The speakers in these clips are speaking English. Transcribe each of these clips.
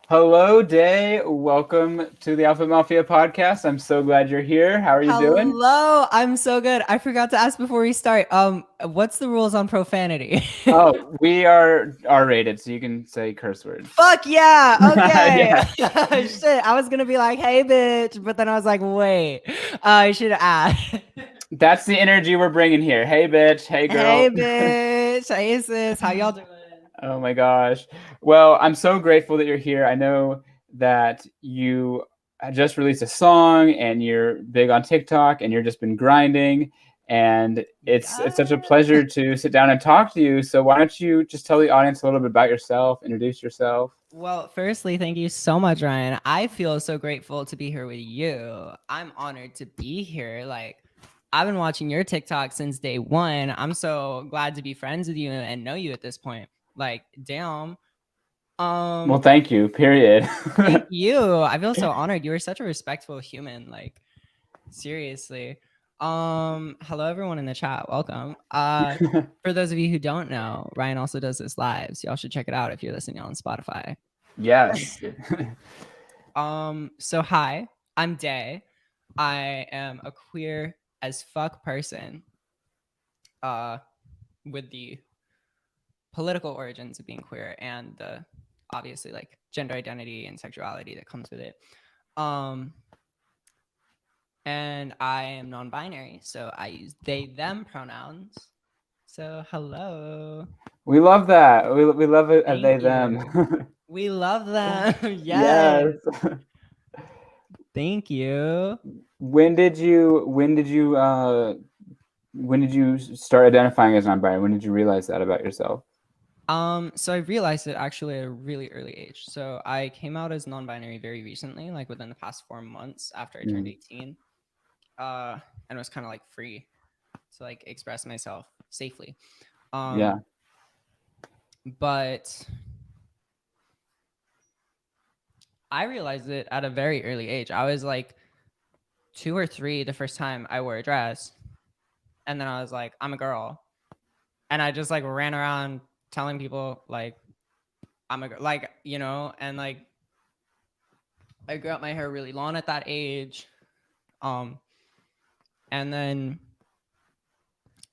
Hello, Day. Welcome to the Alpha Mafia podcast. I'm so glad you're here. How are you doing? Hello, I'm so good. I forgot to ask before we start. What's the rules on profanity? Oh, we are R-rated, so you can say curse words. Fuck yeah. Okay. Yeah, Shit. I was gonna be like, "Hey, bitch," but then I was like, "Wait, I should ask." that's the energy we're bringing here. Hey, bitch. Hey, girl. Hey, bitch. Hey, sis. How y'all doing? Oh my gosh. Well, I'm so grateful that you're here. I know that you just released a song and you're big on TikTok and you've just been grinding. And it's such a Yeah. pleasure to sit down and talk to you. So why don't you just tell the audience a little bit about yourself, introduce yourself? Well, firstly, thank you so much, Ryan. I feel so grateful to be here with you. I'm honored to be here. I've been watching your TikTok since day one. I'm so glad to be friends with you and know you at this point. Damn. Well, Um, thank you. Period. Thank you. I feel so honored. You are such a respectful human. Seriously. Hello everyone in the chat. Welcome. For those of you who don't know, Ryan also does this live, so y'all should check it out if you're listening on Spotify. Yes. So hi, I'm Day. I am a queer as fuck person. Uh, with the political origins of being queer and the obviously like gender identity and sexuality that comes with it. Um, and I am non-binary, so I use they them pronouns. So hello. We love that. We love it, Thank they, you. them. We love them. Yes. Yes. Thank you. When did you when did you start identifying as non-binary? When did you realize that about yourself? So I realized it actually at a really early age. So I came out as non-binary very recently, like within the past 4 months after I turned Mm. 18. And was kind of like free to like express myself safely. Yeah. Um, but I realized it at a very early age. I was like 2 or 3 the first time I wore a dress. And then I was like, I'm a girl. And I just like ran around telling people like I'm a girl, and like I grew up my hair really long at that age. Um, and then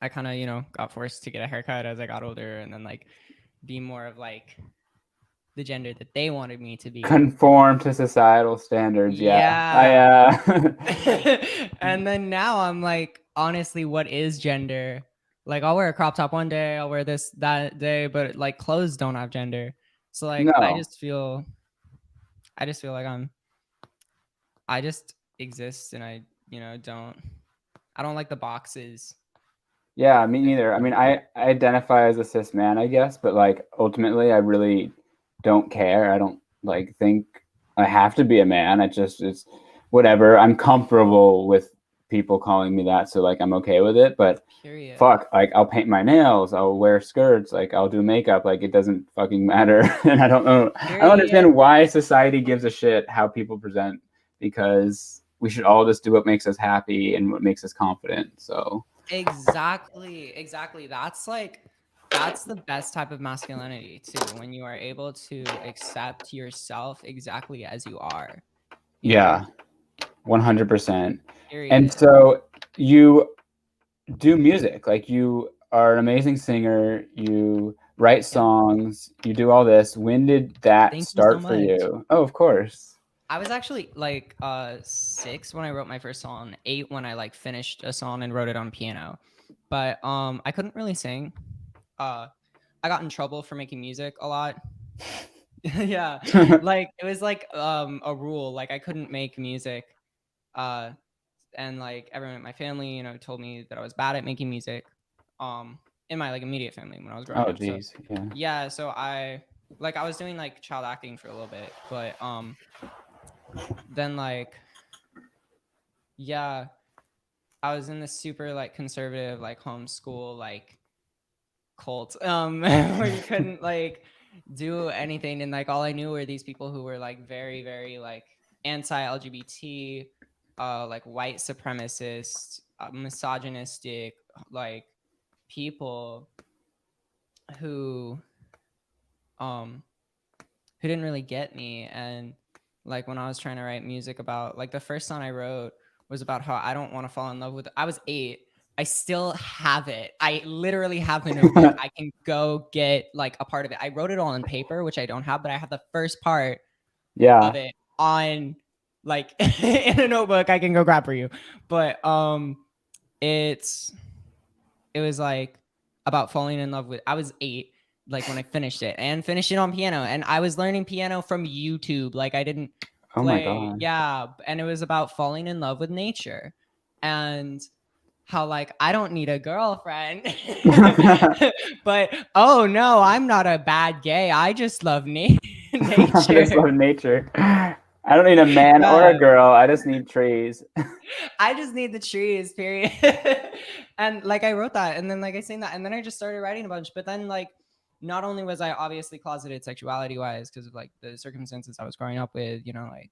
I kind of, got forced to get a haircut as I got older and then like be more of like the gender that they wanted me to be. Conform to societal standards. Yeah. I Yeah. uh And then now I'm like, honestly, what is gender? Like I'll wear a crop top one day, I'll wear this that day, but like clothes don't have gender. So like no. I just feel like I just exist and I don't like the boxes. Yeah, me neither. I mean, I identify as a cis man, I guess, but like ultimately I really don't care. I don't like think I have to be a man. It's whatever. I'm comfortable with people calling me that, so like I'm okay with it, but Period. fuck, like I'll paint my nails, I'll wear skirts, like I'll do makeup, like it doesn't fucking matter. And I don't know, I don't Period. understand why society gives a shit how people present, because we should all just do what makes us happy and what makes us confident. So Exactly. Exactly. That's the best type of masculinity too, when you are able to accept yourself exactly as you are, you know? yeah, 100%. And Period. so you do music, like you are an amazing singer, you write Yeah. songs, you do all this. When did that Thank you so start for much. you? Oh, of course. I was actually like 6 when I wrote my first song, 8 when I like finished a song and wrote it on piano. But I couldn't really sing. Uh I got in trouble for making music a lot. Yeah. Like it was like a rule, like I couldn't make music. Uh and like everyone in my family, told me that I was bad at making music. In my like immediate family when I was growing Oh, up. So geez. Yeah. yeah, so I was doing like child acting for a little bit, but then like yeah, I was in this super like conservative like homeschool like cult where you couldn't like do anything, and like all I knew were these people who were like very very like anti-LGBT, like white supremacist, misogynistic like people who um who didn't really get me. And like when I was trying to write music about, like the first song I wrote was about how I don't want to fall in love with, I was 8. I still have it. I literally have the notebook. I can go get like a part of it. I wrote it all on paper, which I don't have, but I have the first part Yeah. of it on like in a notebook I can go grab for you. But it was like about falling in love with, I was 8 like when I finished it, and finished it on piano, and I was learning piano from YouTube. Like I didn't Oh my play, God. yeah, and it was about falling in love with nature and how like I don't need a girlfriend. But oh no, I'm not a bad gay. I just love I just nature. love nature. I don't need a man or a Yeah. girl. I just need trees. I just need the trees, period. And like I wrote that, and then like I sang that, and then I just started writing a bunch. But then like not only was I obviously closeted sexuality wise because of like the circumstances I was growing up with, you know, like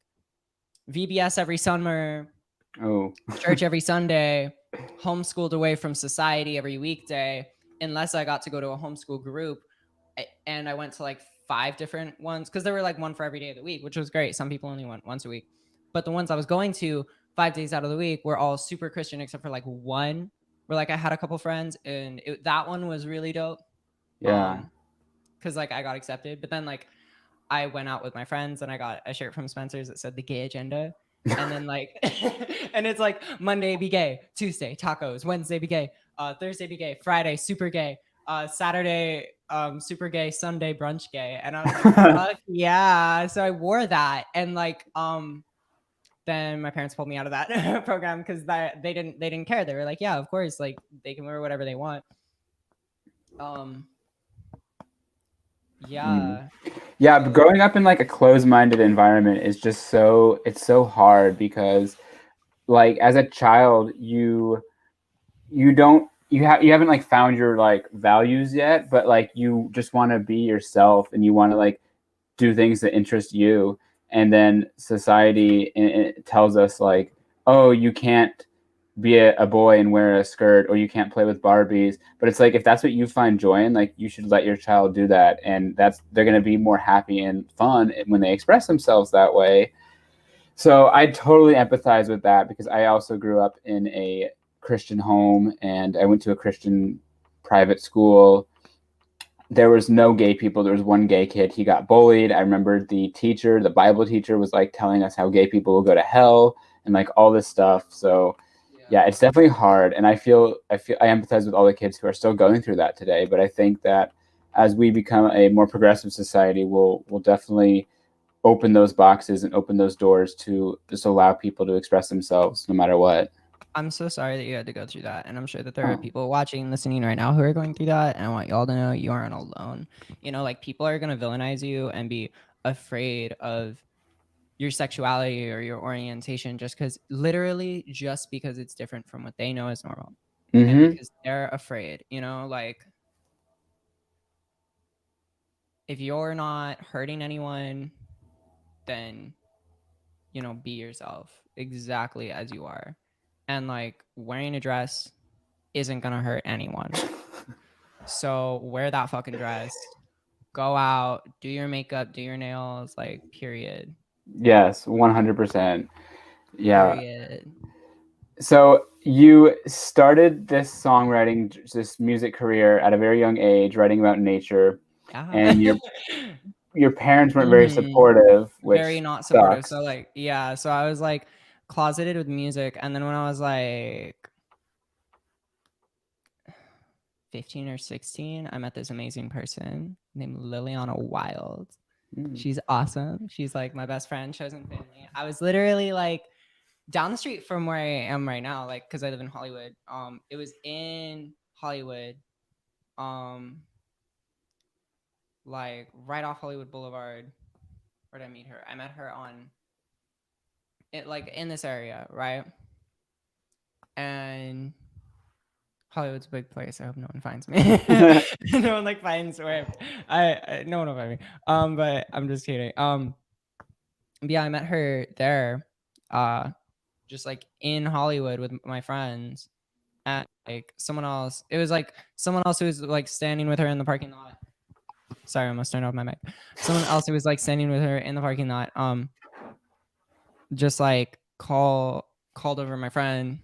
VBS every summer, Oh. church every Sunday, homeschooled away from society every weekday, unless I got to go to a homeschool group. And I went to like 5 different ones because there were like one for every day of the week, which was great. Some people only went once a week, but the ones I was going to 5 days out of the week were all super Christian, except for like one where like I had a couple friends, and that one was really dope. Yeah. Because like I got accepted, but then like I went out with my friends and I got a shirt from Spencer's that said the gay agenda. And then like, and it's like Monday be gay, Tuesday tacos, Wednesday be gay, Thursday be gay, Friday super gay, Saturday super gay, Sunday brunch gay. And I was like, fuck yeah. So I wore that, and like then my parents pulled me out of that program because they didn't care. They were like, yeah, of course, like they can wear whatever they want. Yeah. Yeah, but growing up in like a closed-minded environment is just it's so hard because like as a child you haven't like found your like values yet, but like you just want to be yourself and you want to like do things that interest you, and then society it tells us like, oh, you can't be a boy and wear a skirt, or you can't play with Barbies. But it's like, if that's what you find joy in, like you should let your child do that, and they're going to be more happy and fun when they express themselves that way. So I totally empathize with that because I also grew up in a Christian home and I went to a Christian private school. There was no gay people. There was one gay kid. He got bullied. I remember the Bible teacher was like telling us how gay people will go to hell and like all this stuff. So yeah, it's definitely hard. And I empathize with all the kids who are still going through that today. But I think that as we become a more progressive society, we'll definitely open those boxes and open those doors to just allow people to express themselves no matter what. I'm so sorry that you had to go through that. And I'm sure that there are people watching, listening right now who are going through that. And I want y'all to know you aren't alone. You know, like people are going to villainize you and be afraid of your sexuality or your orientation just because it's different from what they know is normal. Mm-hmm. And because they're afraid, you know, like if you're not hurting anyone, then, you know, be yourself exactly as you are. And like wearing a dress isn't gonna hurt anyone. So wear that fucking dress. Go out, do your makeup, do your nails, like period. Yes, 100%. Yeah. Period. So you started this music career at a very young age, writing about nature, Yeah. and your parents weren't very Mhm. supportive, Very which not supportive. sucks. So like, yeah. So I was like closeted with music, and then when I was like 15 or 16, I met this amazing person named Liliana Wild. She's awesome. She's like my best friend, chosen family. I was literally like down the street from where I am right now, like because I live in Hollywood. It was in Hollywood, like right off Hollywood Boulevard. Where did I meet her? I met her on it, like in this area, right? And Hollywood's a big place. I hope no one finds me. No one like finds where no one will find me. But I'm just kidding. But yeah, I met her there, just like in Hollywood with my friends, and like someone else. It was like someone else who was like standing with her in the parking lot, Sorry, I almost turned off my mic. Someone else who was like standing with her in the parking lot, just like called over my friend,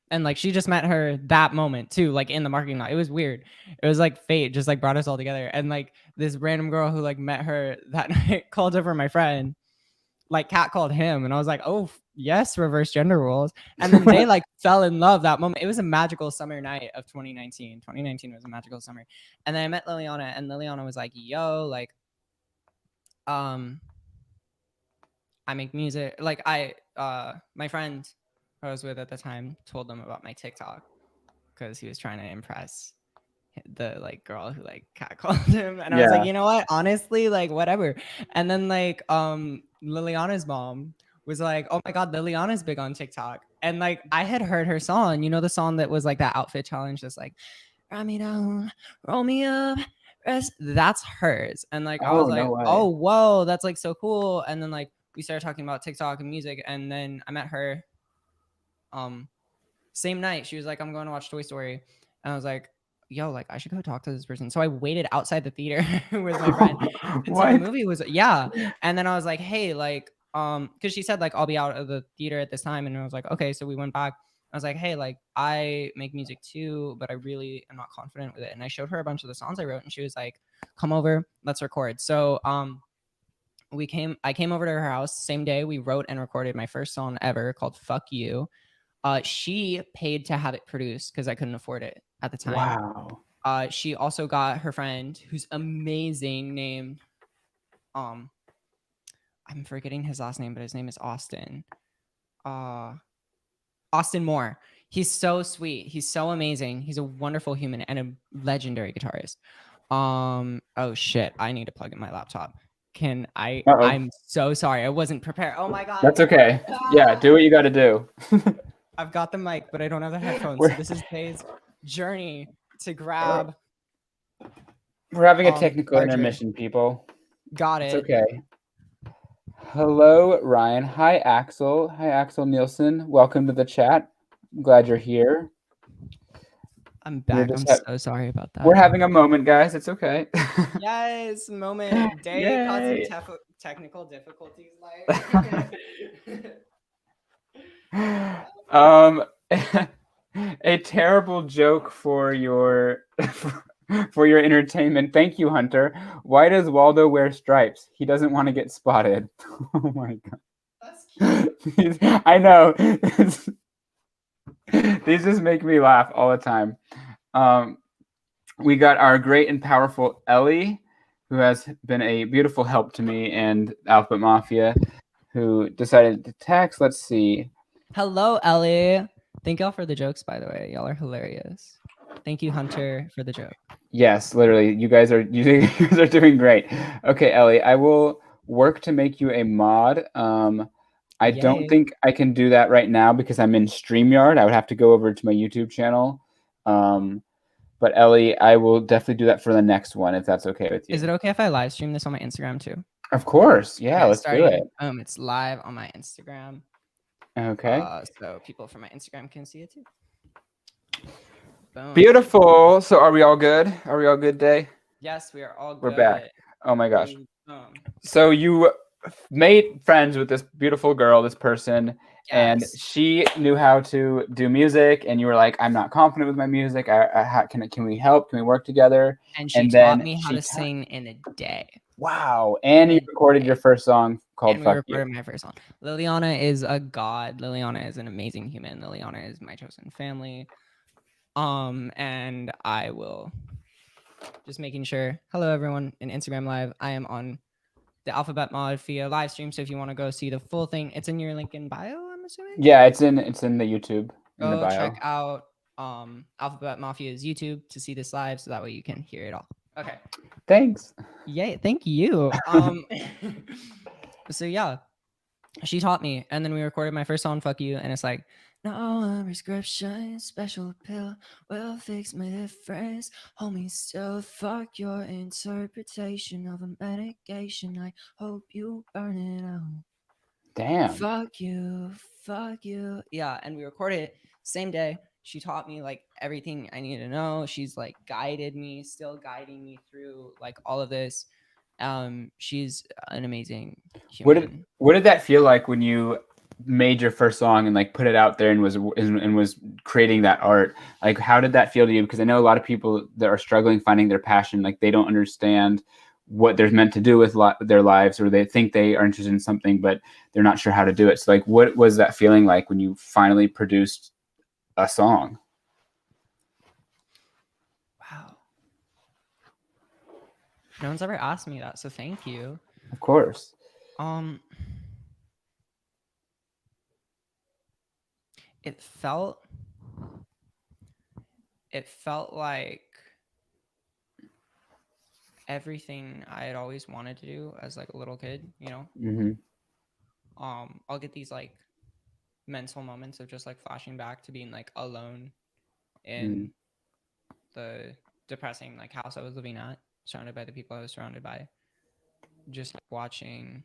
and like she just met her that moment too, like in the parking lot. It was weird. It was like fate just like brought us all together, and like this random girl who like met her that night called over my friend, like Kat called him, and I was like, oh yes, reverse gender roles. And then they like fell in love that moment. It was a magical summer night of 2019. 2019 was a magical summer. And then I met Liliana, and Liliana was like, yo, like I make music. Like my friend I was with at the time told them about my TikTok because he was trying to impress the like girl who like catcalled him. And I was like, you know what? Honestly, like whatever. And then like Liliana's mom was like, oh my God, Liliana's big on TikTok. And like I had heard her song, the song that was like that outfit challenge, just like ride me down, roll me up. That's hers. And like I was like, oh whoa, that's like so cool. And then like we started talking about TikTok and music, and then I met her same night. She was like, I'm going to watch Toy Story. And I was like, yo, like I should go talk to this person. So I waited outside the theater with my friend until the movie was and then I was like, hey, like because she said like I'll be out of the theater at this time, and I was like, okay. So we went back. I was like, hey, like I make music too, but I really am not confident with it. And I showed her a bunch of the songs I wrote, and she was like, come over, let's record. So I came over to her house same day. We wrote and recorded my first song ever called Fuck You. She paid to have it produced because I couldn't afford it at the time. Wow. She also got her friend, who's amazing, named I'm forgetting his last name, but his name is Austin. Austin Moore. He's so sweet. He's so amazing. He's a wonderful human and a legendary guitarist. Oh shit, I need to plug in my laptop. I'm so sorry. I wasn't prepared. Oh my God. That's okay. Yeah, do what you got to do. I've got the mic, but I don't have the headphones. So this is Dave's journey to grab. We're having a technical intermission, people. Got it. It's okay. Hello, Ryan. Hi, Axel. Hi, Axel Nielsen. Welcome to the chat. I'm glad you're here. I'm back. I'm so sorry about that. We're having a moment, guys. It's okay. Yes, moment. Dave causing technical difficulties. A terrible joke for your entertainment. Thank you, Hunter. Why does Waldo wear stripes? He doesn't want to get spotted. Oh my God. That's cute. I know. These just make me laugh all the time. We got our great and powerful Ellie, who has been a beautiful help to me and Alphabet Mafia, who decided to text. Let's see. Hello, Ellie. Thank y'all for the jokes, by the way. Y'all are hilarious. Thank you, Hunter, for the joke. Yes, literally. You guys are doing great. Okay, Ellie, I will work to make you a mod. I don't think I can do that right now because I'm in StreamYard. I would have to go over to my YouTube channel. But Ellie, I will definitely do that for the next one if that's okay with you. Is it okay if I live stream this on my Instagram too? Of course. Yeah, let's do it. It's live on my Instagram. Okay. So people from my Instagram can see it too. Boom. Beautiful. So are we all good? Are we all good, Day? Yes, we are all good. We're back. Oh my gosh. So you made friends with this beautiful girl, this person, and she knew how to do music, and you were like, I'm not confident with my music. Can we help? Can we work together? And she taught me how to sing in a day. Wow. And you recorded your first song called Fuck You. And we recorded my first song. Liliana is a god. Liliana is an amazing human. Liliana is my chosen family. And I will just making sure. Hello, everyone in Instagram Live. I am on the Alphabet Mafia live stream. So if you want to go see the full thing, it's in your link in bio, I'm assuming. Yeah, it's in the YouTube. Go check out Alphabet Mafia's YouTube to see this live, so that way you can hear it all. Okay. Thanks. Yay, thank you. So yeah, she taught me, and then we recorded my first song, Fuck You, and it's like, no prescription, special pill will fix my difference. Homie, still fuck your interpretation of a medication. I hope you burn it out. Damn. Fuck you, fuck you. Yeah, and we recorded it same day. She taught me like everything I needed to know. She's like guided me, still guiding me through like all of this. She's an amazing human. What did that feel like when you made your first song and like put it out there and was creating that art? Like, how did that feel to you? Because I know a lot of people that are struggling finding their passion, like they don't understand what they're meant to do with their lives, or they think they are interested in something, but they're not sure how to do it. So like, what was that feeling like when you finally produced a song? Wow. No one's ever asked me that, so thank you. Of course. It felt like everything I had always wanted to do as like a little kid, you know. Mm-hmm. I'll get these like mental moments of just like flashing back to being like alone in the depressing like house I was living at, surrounded by the people I was surrounded by, just like, watching.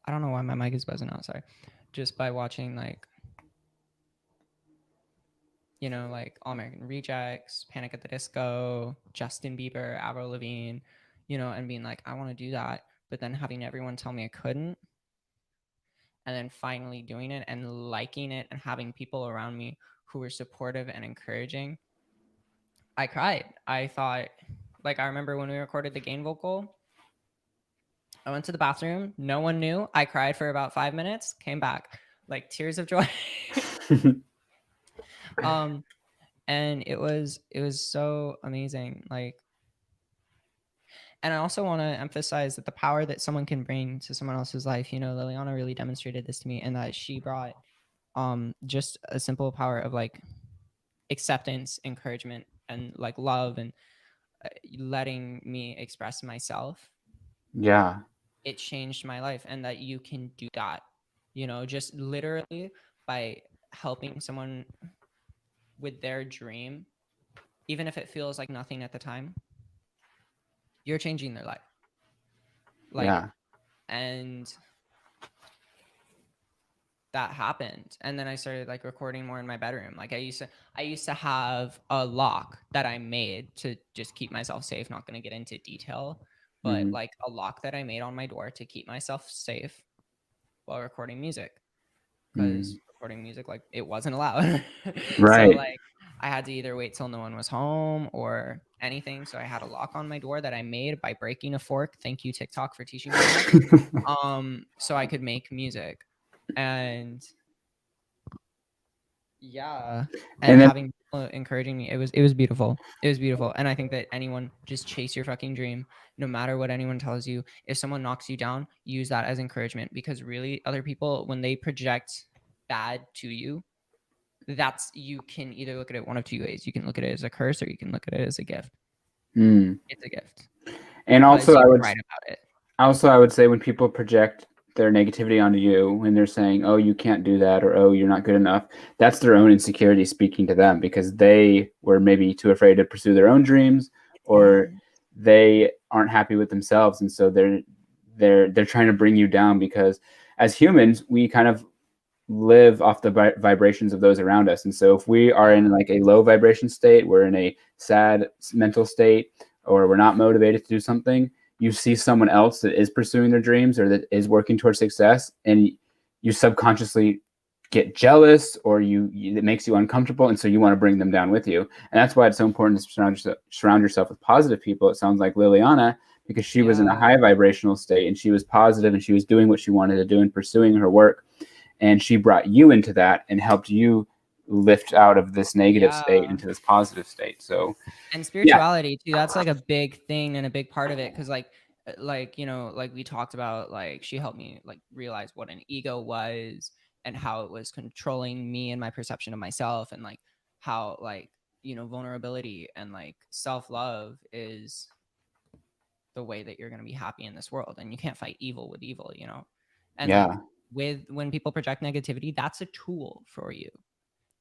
I don't know why my mic is buzzing out. Sorry. Just by watching like, you know, like All American Rejects, Panic at the Disco, Justin Bieber, Avril Lavigne, you know, and being like, I want to do that, but then having everyone tell me I couldn't, and then finally doing it and liking it and having people around me who were supportive and encouraging. I cried. I thought, like, I remember when we recorded the Gain vocal, I went to the bathroom. No one knew. I cried for about 5 minutes, came back, like tears of joy. And it was so amazing. Like, and I also want to emphasize that the power that someone can bring to someone else's life, you know, Liliana really demonstrated this to me, and that she brought just a simple power of like acceptance, encouragement, and like love, and letting me express myself. Yeah. It changed my life, and that you can do that, you know, just literally by helping someone with their dream, even if it feels like nothing at the time, you're changing their life. Like, Yeah. and that happened. And then I started like recording more in my bedroom. Like I used to have a lock that I made to just keep myself safe. Not going to get into detail, but like a lock that I made on my door to keep myself safe while recording music, because recording music, like, it wasn't allowed. So Right. like I had to either wait till no one was home or anything. So I had a lock on my door that I made by breaking a fork. Thank you, TikTok, for teaching me that. So I could make music. And yeah, and And then, having people encouraging me, it was beautiful. It was beautiful. And I think that anyone, just chase your fucking dream, no matter what anyone tells you. If someone knocks you down, use that as encouragement, because really other people, when they project bad to you, that's, you can either look at it one of two ways. You can look at it as a curse, or you can look at it as a gift. It's a gift. and Because also you I can would write about it. Also, I would say when people project their negativity onto you, when they're saying, "Oh, you can't do that," or "Oh, you're not good enough," that's their own insecurity speaking to them, because they were maybe too afraid to pursue their own dreams, or they aren't happy with themselves, and so they're trying to bring you down, because as humans, we kind of live off the vibrations of those around us. And so if we are in like a low vibration state, we're in a sad mental state, or we're not motivated to do something, you see someone else that is pursuing their dreams or that is working towards success, and you subconsciously get jealous, or it makes you uncomfortable, and so you want to bring them down with you. And that's why it's so important to surround yourself with positive people. It sounds like Liliana, because she was in a high vibrational state, and she was positive, and she was doing what she wanted to do and pursuing her work, and she brought you into that and helped you lift out of this negative state into this positive state. So, and spirituality too, that's like a big thing and a big part of it, because like, you know, like we talked about, like, she helped me like realize what an ego was, and how it was controlling me and my perception of myself, and like how, like, you know, vulnerability and like self-love is the way that you're going to be happy in this world, and you can't fight evil with evil, you know. And like, when people project negativity, that's a tool for you.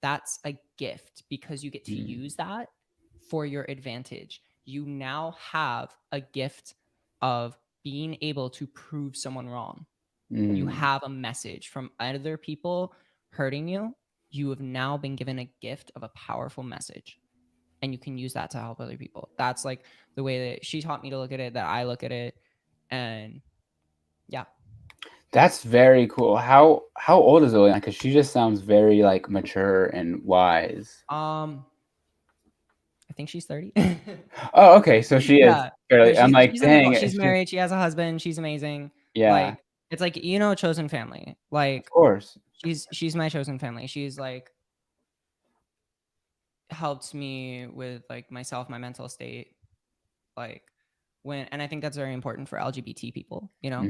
That's a gift, because you get to use that for your advantage. You now have a gift of being able to prove someone wrong. You have a message from other people hurting you, you have now been given a gift of a powerful message, and you can use that to help other people. That's like the way that she taught me to look at it, that I look at it. And yeah. That's very cool. How old is Liliana? Because she just sounds very like mature and wise. I think she's 30. Oh, okay. So she is Yeah. No, fairly. I'm like, she's an dang. adult. She's married. She has a husband. She's amazing. Yeah, Like, it's like, chosen family. of Like, course. she's my chosen family. She's like helped me with like myself, my mental state. Like, and I think that's very important for LGBT people, Yeah.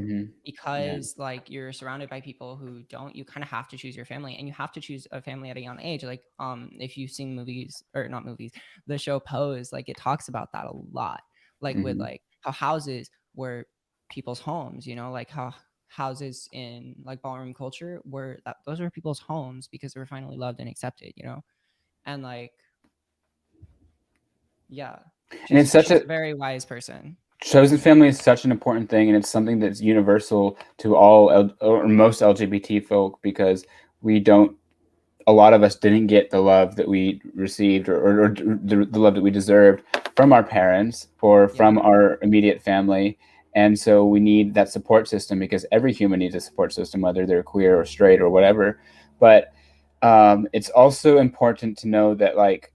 because like you're surrounded by people who don't, you kind of have to choose your family, and you have to choose a family at a young age. Like, if you've seen movies, or not movies, the show Pose, like it talks about that a lot, like with like how houses were people's homes, like how houses in like ballroom culture were, that those were people's homes because they were finally loved and accepted, and like, yeah, And it's such she's a a very wise person. chosen family is such an important thing, and it's something that's universal to all or most LGBT folk, because we don't. A lot of us didn't get the love that we received, or the love that we deserved from our parents or Yeah. from our immediate family. And so we need that support system, because every human needs a support system, whether they're queer or straight or whatever. But it's also important to know that, like,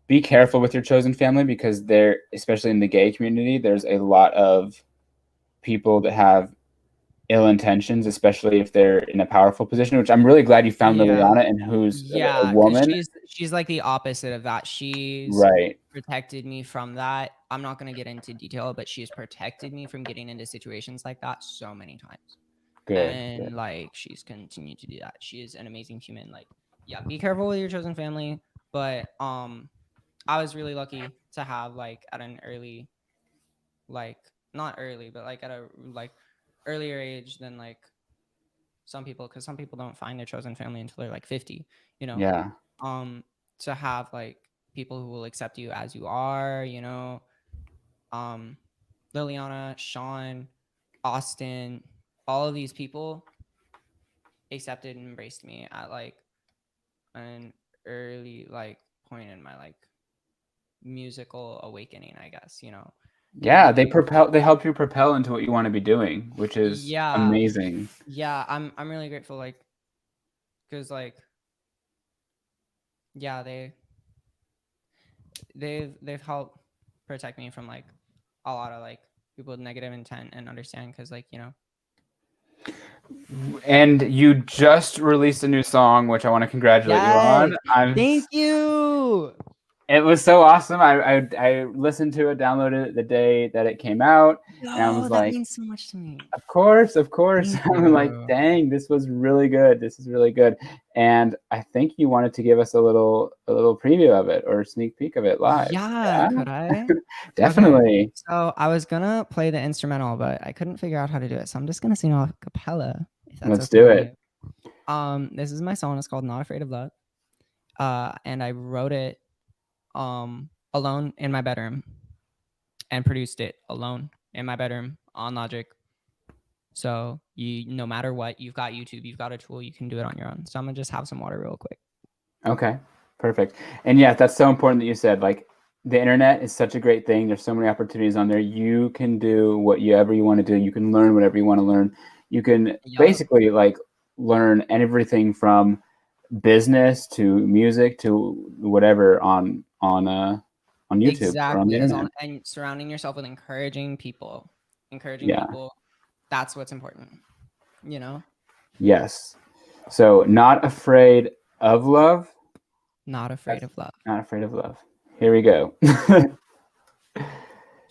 be careful with your chosen family, because there, especially in the gay community, there's a lot of people that have ill intentions, especially if they're in a powerful position, which I'm really glad you found Yeah. Liliana, and who's a Yeah, because woman. she's like the opposite of that. She's Right. protected me from that. I'm not gonna get into detail, but she's protected me from getting into situations like that so many times. Good. And like she's continued to do that. She is an amazing human. Like, yeah, be careful with your chosen family. But I was really lucky to have like at an early, like not early, but like at a like earlier age than like some people, because some people don't find their chosen family until they're like 50, Yeah. um to have like people who will accept you as you are, um Liliana, Sean, Austin, all of these people accepted and embraced me at like an early like point in my like musical awakening, I guess, Yeah, and they help you propel into what you want to be doing, which is yeah, amazing. yeah, I'm really grateful, like, because like, yeah, they've helped protect me from like a lot of like people with negative intent, and understand, because like, And you just released a new song, which I want to congratulate you yes, on. thank you. It was so awesome. I listened to it, downloaded it the day that it came out, and I was No, that like, means so much to me. of course, of course. Thank I'm like, you. dang, this was really good. This is really good. And I think you wanted to give us a little preview of it, or a sneak peek of it live. Yeah, Yeah, could I? Okay. definitely. So I was gonna play the instrumental, but I couldn't figure out how to do it. So I'm just gonna sing a cappella, if that's Let's okay do with it. you. This is my song. It's called Not Afraid of Love. And I wrote it alone in my bedroom, and produced it alone in my bedroom on Logic. So no matter what, you've got YouTube, you've got a tool, you can do it on your own. So I'm gonna just have some water real quick. Okay, perfect. And yeah, that's so important that you said, like, the internet is such a great thing. There's so many opportunities on there. You can do whatever you want to do. You can learn whatever you want to learn. You can Yup. basically like learn everything from business to music to whatever on YouTube or on the Exactly. internet. And surrounding yourself with encouraging people. Encouraging Yeah. people. That's what's important. You know? Yes. So, not afraid of love. Not afraid That's of love. not afraid of love. Here we go.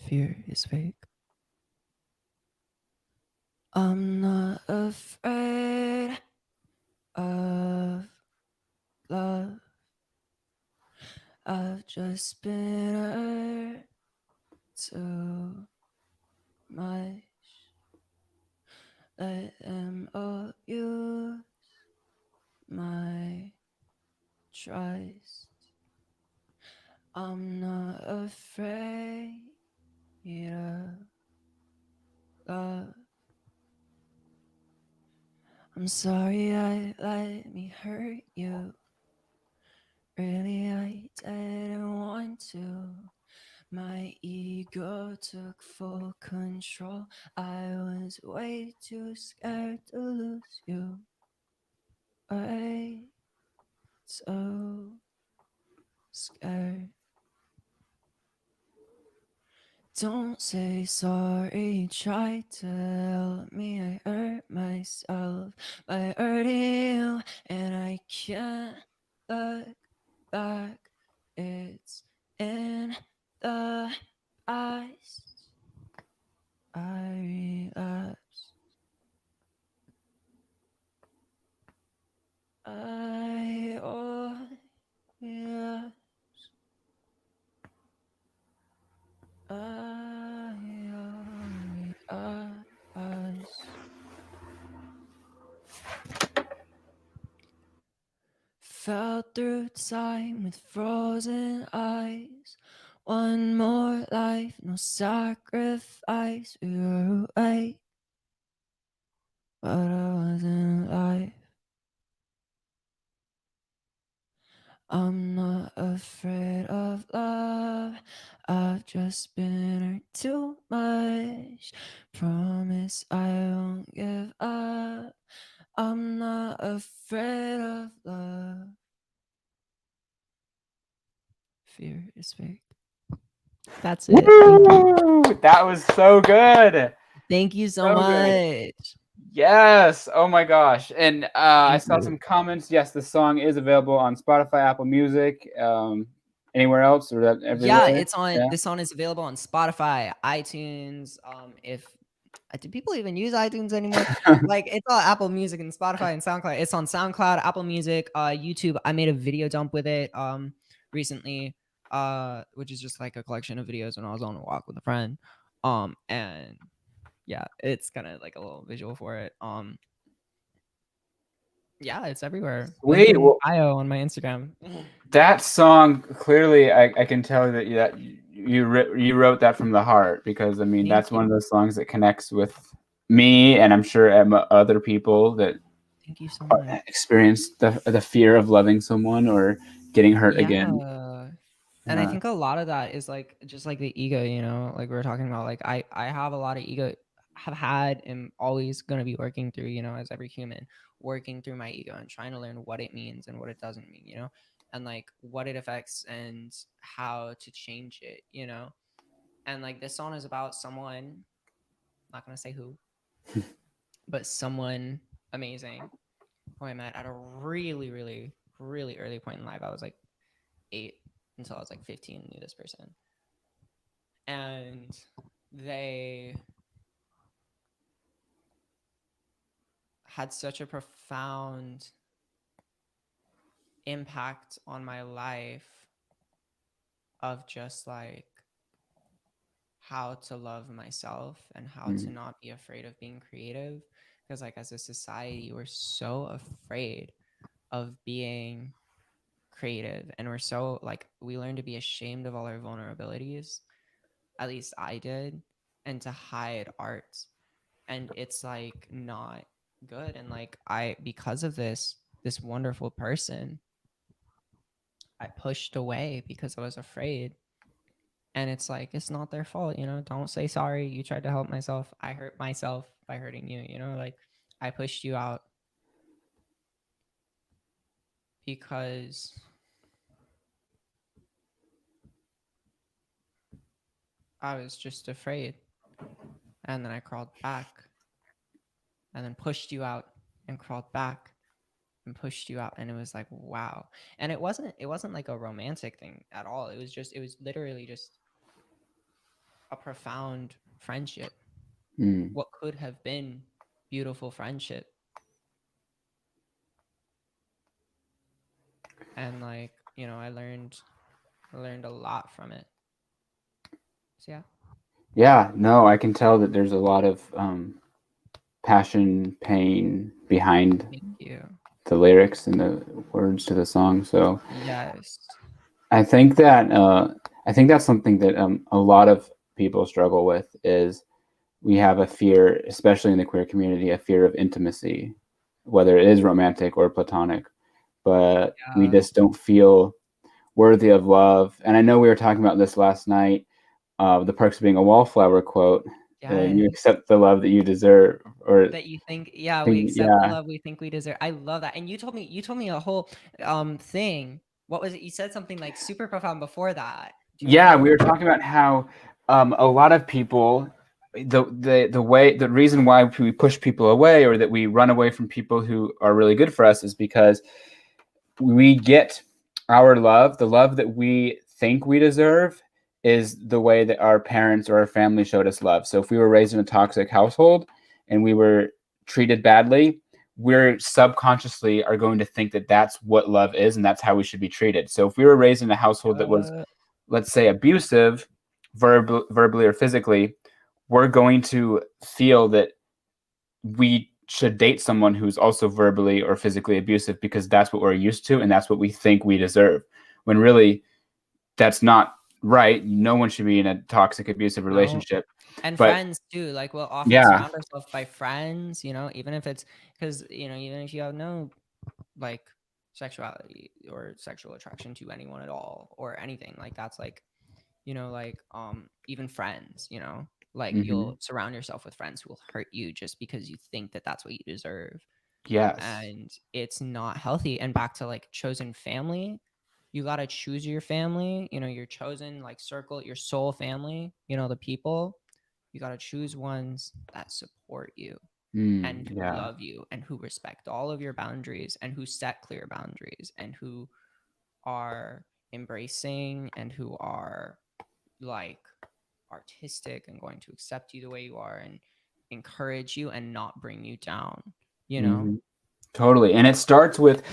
Fear is fake. I'm not afraid of love. I've just been hurt too much. Let them abuse my trust. I'm not afraid of love. I'm sorry I let me hurt you. Really, I didn't want to. My ego took full control. I was way too scared to lose you. Way so scared. Don't say sorry, try to help me. I hurt myself by hurting you, and I can't look back. It's in the past. I relapse. I relapse. I relapse. Fell through time with frozen eyes. One more life, no sacrifice. We were awake, but I wasn't alive. I'm not afraid of love. I've just been hurt too much. Promise I won't give up. I'm not afraid of love. Fear is fake. That's it. Woo! That was so good. Thank you so So good. much. Yes. Oh my gosh. And I saw you. some comments. Yes, the song is available on Spotify, Apple Music, anywhere else, or that everywhere. Yeah, it's on. Yeah. This song is available on Spotify, iTunes. If do people even use iTunes anymore? Like it's all Apple Music and Spotify and SoundCloud. It's on SoundCloud, Apple Music, YouTube. I made a video dump with it recently, which is just like a collection of videos when I was on a walk with a friend. And yeah, it's kind of like a little visual for it. Yeah, it's everywhere. Link Sweet. in Well, bio on my Instagram. that song clearly, I can tell that you wrote that from the heart, because I mean Thank that's you. one of those songs that connects with me, and I'm sure other people that Thank you so much. experience the fear of loving someone or getting hurt again. Yeah. And I think a lot of that is like just like the ego, you know, like we were talking about. Like I have a lot of ego, have had, and always gonna be working through, you know, as every human, working through my ego and trying to learn what it means and what it doesn't mean, you know, and like what it affects and how to change it, you know. And like this song is about someone, not gonna say who, but someone amazing who I met at a really, really, really early point in life. I was like 8 until I was like 15, knew this person. And they had such a profound impact on my life of just like how to love myself and how to not be afraid of being creative. Because like as a society, we're so afraid of being creative, and we're so like we learn to be ashamed of all our vulnerabilities. At least I did, and to hide art. And it's like not good. And like because of this wonderful person, I pushed away because I was afraid. And it's like it's not their fault, you know. Don't say sorry. You tried to help myself. I hurt myself by hurting you, you know. Like I pushed you out because I was just afraid. And then I crawled back and then pushed you out and crawled back and pushed you out. And it was like, wow. And it wasn't like a romantic thing at all. It was literally just a profound friendship. What could have been beautiful friendship. And like, you know, I learned a lot from it. So yeah. Yeah, no, I can tell that there's a lot of passion, pain behind Thank you. the lyrics and the words to the song. So Yes. I think that's something that a lot of people struggle with. Is we have a fear, especially in the queer community, a fear of intimacy, whether it is romantic or platonic. But we Yeah. just don't feel worthy of love. And I know we were talking about this last night, the perks of being a wallflower quote. You Yes. accept the love that you deserve, or That you think, yeah, we think, accept the yeah, love we think we deserve. I love that. And you told me a whole thing. What was it? You said something like super profound before that. Do you yeah. We remember? were talking about how a lot of people, the reason why we push people away or that we run away from people who are really good for us is because we get our love, the love that we think we deserve, is the way that our parents or our family showed us love. So if we were raised in a toxic household and we were treated badly, we're subconsciously are going to think that that's what love is and that's how we should be treated. So if we were raised in a household that was, let's say, abusive, verbally or physically, we're going to feel that we should date someone who's also verbally or physically abusive because that's what we're used to and that's what we think we deserve. When really that's not right. No one should be in a toxic, abusive No. relationship. And But friends too. Like we'll often yeah, surround ourselves by friends, even if it's because, even if you have no like sexuality or sexual attraction to anyone at all or anything, like that's like, like even friends, like hmm, you'll surround yourself with friends who will hurt you just because you think that that's what you deserve. yes, And it's not healthy. And back to like chosen family, you got to choose your family, your chosen like circle, your soul family, the people. You got to choose ones that support you and who yeah, love you and who respect all of your boundaries and who set clear boundaries and who are embracing and who are like artistic and going to accept you the way you are and encourage you and not bring you down, hmm, totally. And it starts with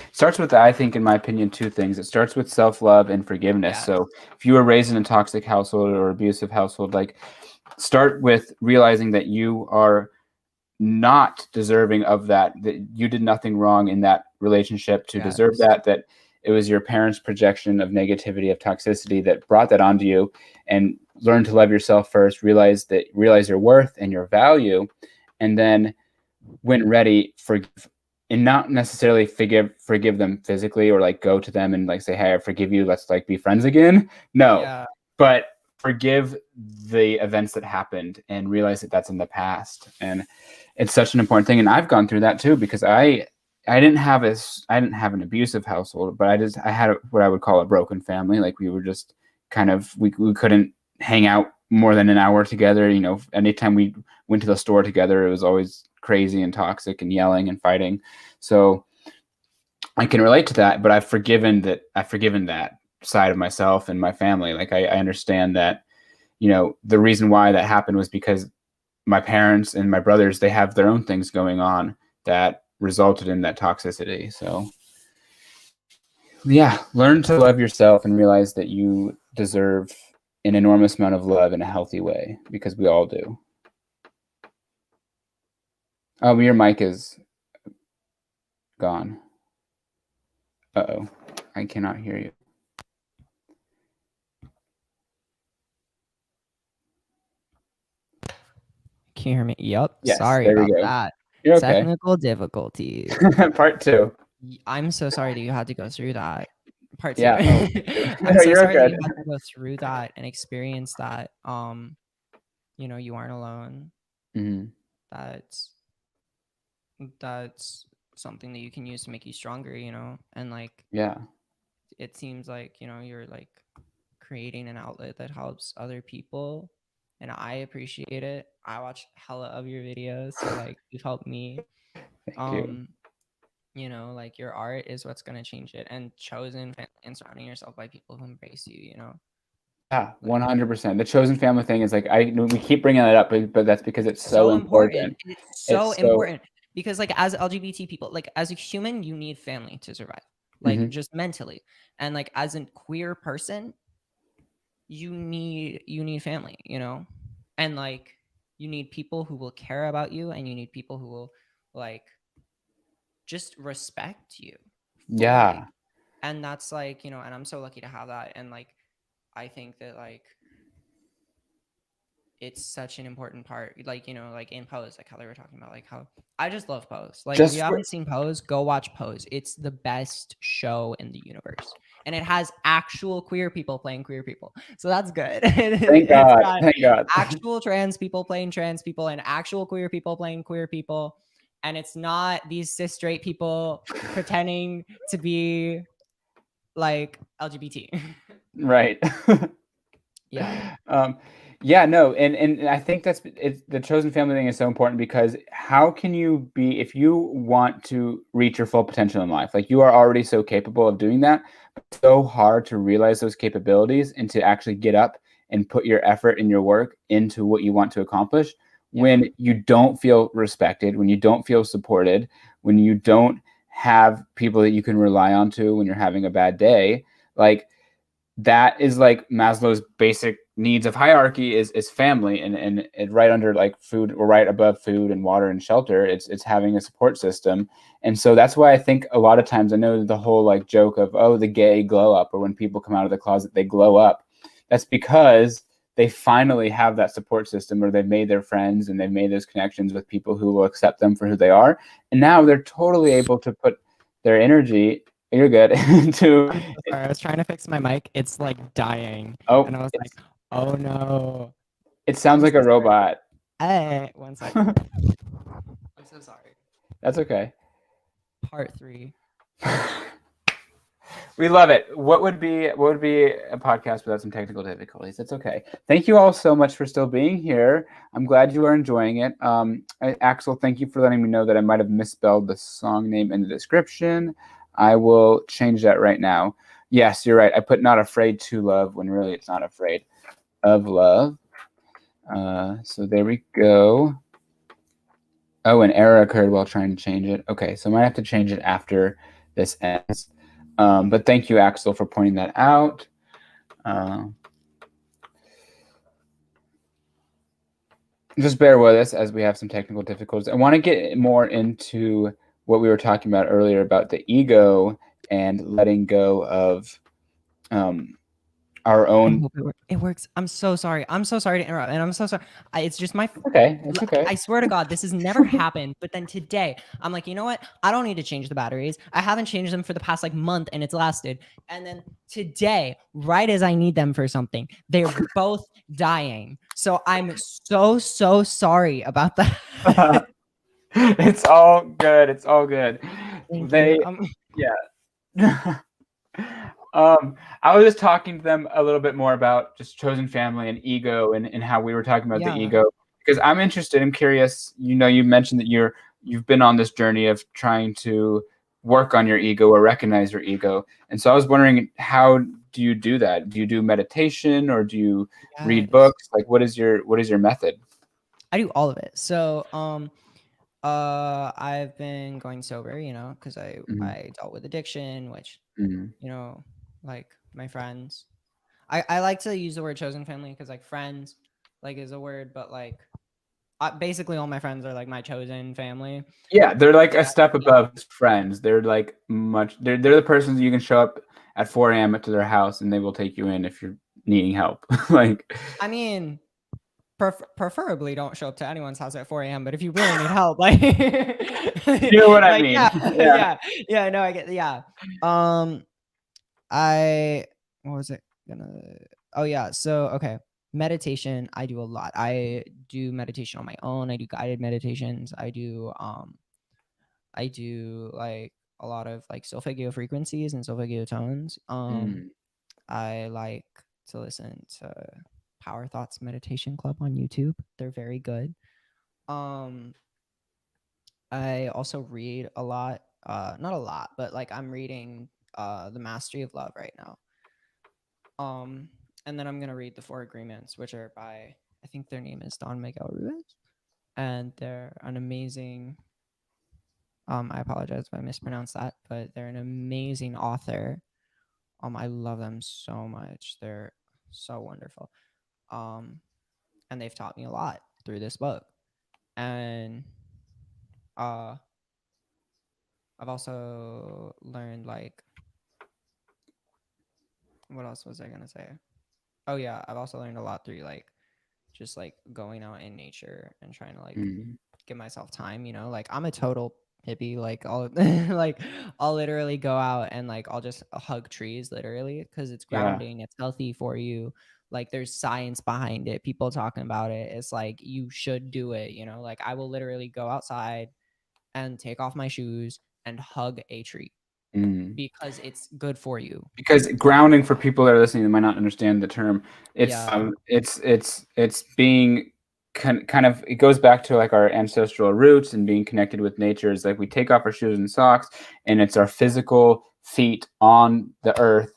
I think, in my opinion, two things. It starts with self-love and forgiveness. Yes. So if you were raised in a toxic household or abusive household, like, start with realizing that you are not deserving of that you did nothing wrong in that relationship to deserve Yes. that it was your parents' projection of negativity, of toxicity, that brought that onto you. And learn to love yourself first, realize your worth and your value, and then when ready, forgive, and not necessarily forgive them physically or like go to them and like say, hey, I forgive you, let's like be friends again. No, Yeah. but forgive the events that happened and realize that that's in the past. And it's such an important thing. And I've gone through that too, because I didn't have an abusive household, but I had what I would call a broken family. Like, we were just kind of, we couldn't hang out more than an hour together. Anytime we went to the store together, it was always crazy and toxic and yelling and fighting. So I can relate to that, but I've forgiven that side of myself and my family. Like, I understand that, the reason why that happened was because my parents and my brothers, they have their own things going on that resulted in that toxicity. So yeah, learn to love yourself and realize that you deserve an enormous amount of love in a healthy way, because we all do. Oh, your mic is gone. Uh-oh. I cannot hear you. Can you hear me? Yep. Yes, Sorry there we about go. that. You're okay. Technical difficulties. Part two. I'm so sorry that you had to go through that. Part two. Yeah. Oh, two. I'm so You're sorry that good. you had to go through that and experience that. You aren't alone. Mhm. That's that's something that you can use to make you stronger, and like Yeah. it seems like, you're like creating an outlet that helps other people, and I appreciate it. I watch hella of your videos, so like you've helped me. Thank you. um like your art is what's going to change it, and chosen family and surrounding yourself by people who embrace you, Yeah, like 100%. The chosen family thing is like, we keep bringing that up, but that's because it's so so important. important. It's so It's so. important because like as LGBT people, like as a human, you need family to survive, like Mhm. just mentally. And like as a queer person, you need family, and like you need people who will care about you, and you need people who will like just respect you fully. Yeah. And that's like, and I'm so lucky to have that. And like I think that like it's such an important part, like like in Pose, like how they were talking about, like how I just love Pose. Like if you Just for haven't seen Pose, go watch Pose. It's the best show in the universe. and it has actual queer people playing queer people. So that's good. Thank It's God. got Thank God. actual trans people playing trans people and actual queer people playing queer people. And it's not these cis straight people pretending to be like LGBT. Right. Yeah. Yeah, no, and I think the chosen family thing is so important because how can you be if you want to reach your full potential in life, like you are already so capable of doing that, but it's so hard to realize those capabilities and to actually get up and put your effort and your work into what you want to accomplish when you don't feel respected, when you don't feel supported, when you don't have people that you can rely on to when you're having a bad day, like that is like Maslow's basic needs of hierarchy is family and right under like food or right above food and water and shelter, it's having a support system. And so that's why I think a lot of times I know the whole like joke of, oh, the gay glow up, or when people come out of the closet, they glow up. That's because they finally have that support system, or they've made their friends and they've made those connections with people who will accept them for who they are. And now they're totally able to put their energy, you're good, into I'm so sorry. I was trying to fix my mic. It's like dying. oh, And I was like, oh no. it sounds like a robot. Hey, 1 second. I'm so sorry. That's okay. Part 3. We love it. What would be a podcast without some technical difficulties? It's okay. Thank you all so much for still being here. I'm glad you are enjoying it. Axel, thank you for letting me know that I might have misspelled the song name in the description. I will change that right now. Yes, you're right. I put "Not Afraid to Love" when really it's "Not Afraid of Love." So there we go. Oh, an error occurred while trying to change it. Okay, so I might have to change it after this ends. But thank you, Axel, for pointing that out. Just bear with us as we have some technical difficulties. I want to get more into what we were talking about earlier about the ego and letting go of our own. It works. I'm so sorry. I'm so sorry to interrupt. And I'm so sorry. It's just my. Okay, it's okay. I swear to God, this has never happened. But then today, I'm like, you know what? I don't need to change the batteries. I haven't changed them for the past like month, and it's lasted. And then today, right as I need them for something, they're both dying. So I'm so sorry about that. It's all good. It's all good. Thank They, you. yeah. I was just talking to them a little bit more about just chosen family and ego and how we were talking about the ego, because I'm interested. I'm curious. You know, you mentioned that you've been on this journey of trying to work on your ego or recognize your ego, and so I was wondering, how do you do that? Do you do meditation or do you read books? Like, what is your method? I do all of it. So, I've been going sober, you know, because I dealt with addiction, which you know, like my friends. I like to use the word chosen family because like friends, like is a word, but like basically all my friends are like my chosen family. Yeah, they're like a step above friends. They're like they're the persons you can show up at 4 a.m. to their house and they will take you in if you're needing help. Like, I mean, preferably don't show up to anyone's house at 4 a.m. But if you really need help, like, you know what I mean? Yeah. No, I get, yeah. What was it gonna? Oh yeah. So okay, meditation. I do a lot. I do meditation on my own. I do guided meditations. I do like a lot of like solfeggio frequencies and solfeggio tones. I like to listen to Power Thoughts Meditation Club on YouTube. They're very good. I also read a lot. Not a lot, but like I'm reading The Mastery of Love right now. And then I'm gonna read the Four Agreements, which are by, I think their name is Don Miguel Ruiz, and they're an amazing. I apologize if I mispronounced that, but they're an amazing author. I love them so much. They're so wonderful. And they've taught me a lot through this book. And I've also learned like, what else was I gonna say? Oh yeah, I've also learned a lot through like just like going out in nature and trying to like give myself time, you know, like I'm a total hippie. Like I'll like I'll literally go out and like I'll just hug trees literally because it's Yeah. grounding, it's healthy for you. Like there's science behind it, people talking about it. It's like you should do it, you know? Like I will literally go outside and take off my shoes and hug a tree Mm. because it's good for you. Because grounding, for people that are listening that might not understand the term, Yeah. it's being kind of, it goes back to like our ancestral roots and being connected with nature. Is like we take off our shoes and socks, and it's our physical feet on the earth,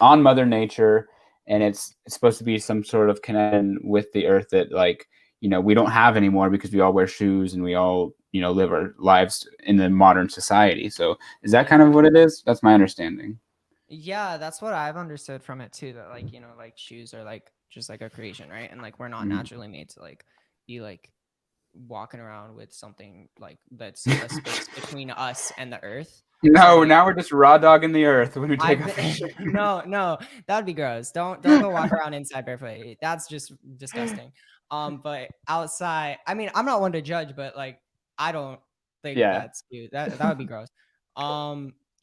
on Mother Nature, and it's supposed to be some sort of connection with the earth that, like, we don't have anymore because we all wear shoes and we all live our lives in the modern society. So is that kind of what it is? That's my understanding. Yeah, that's what I've understood from it too. That like, like shoes are like just like a creation, right? And like we're not Mm. naturally made to like be like walking around with something like that's a space between us and the earth. So No, like now we're just raw dogging the earth when we take I've off our shoes. no, that would be gross. Don't go walk around inside barefoot. That's just disgusting. But outside, I mean, I'm not one to judge, but like I don't think Yeah. that's cute. That would be gross.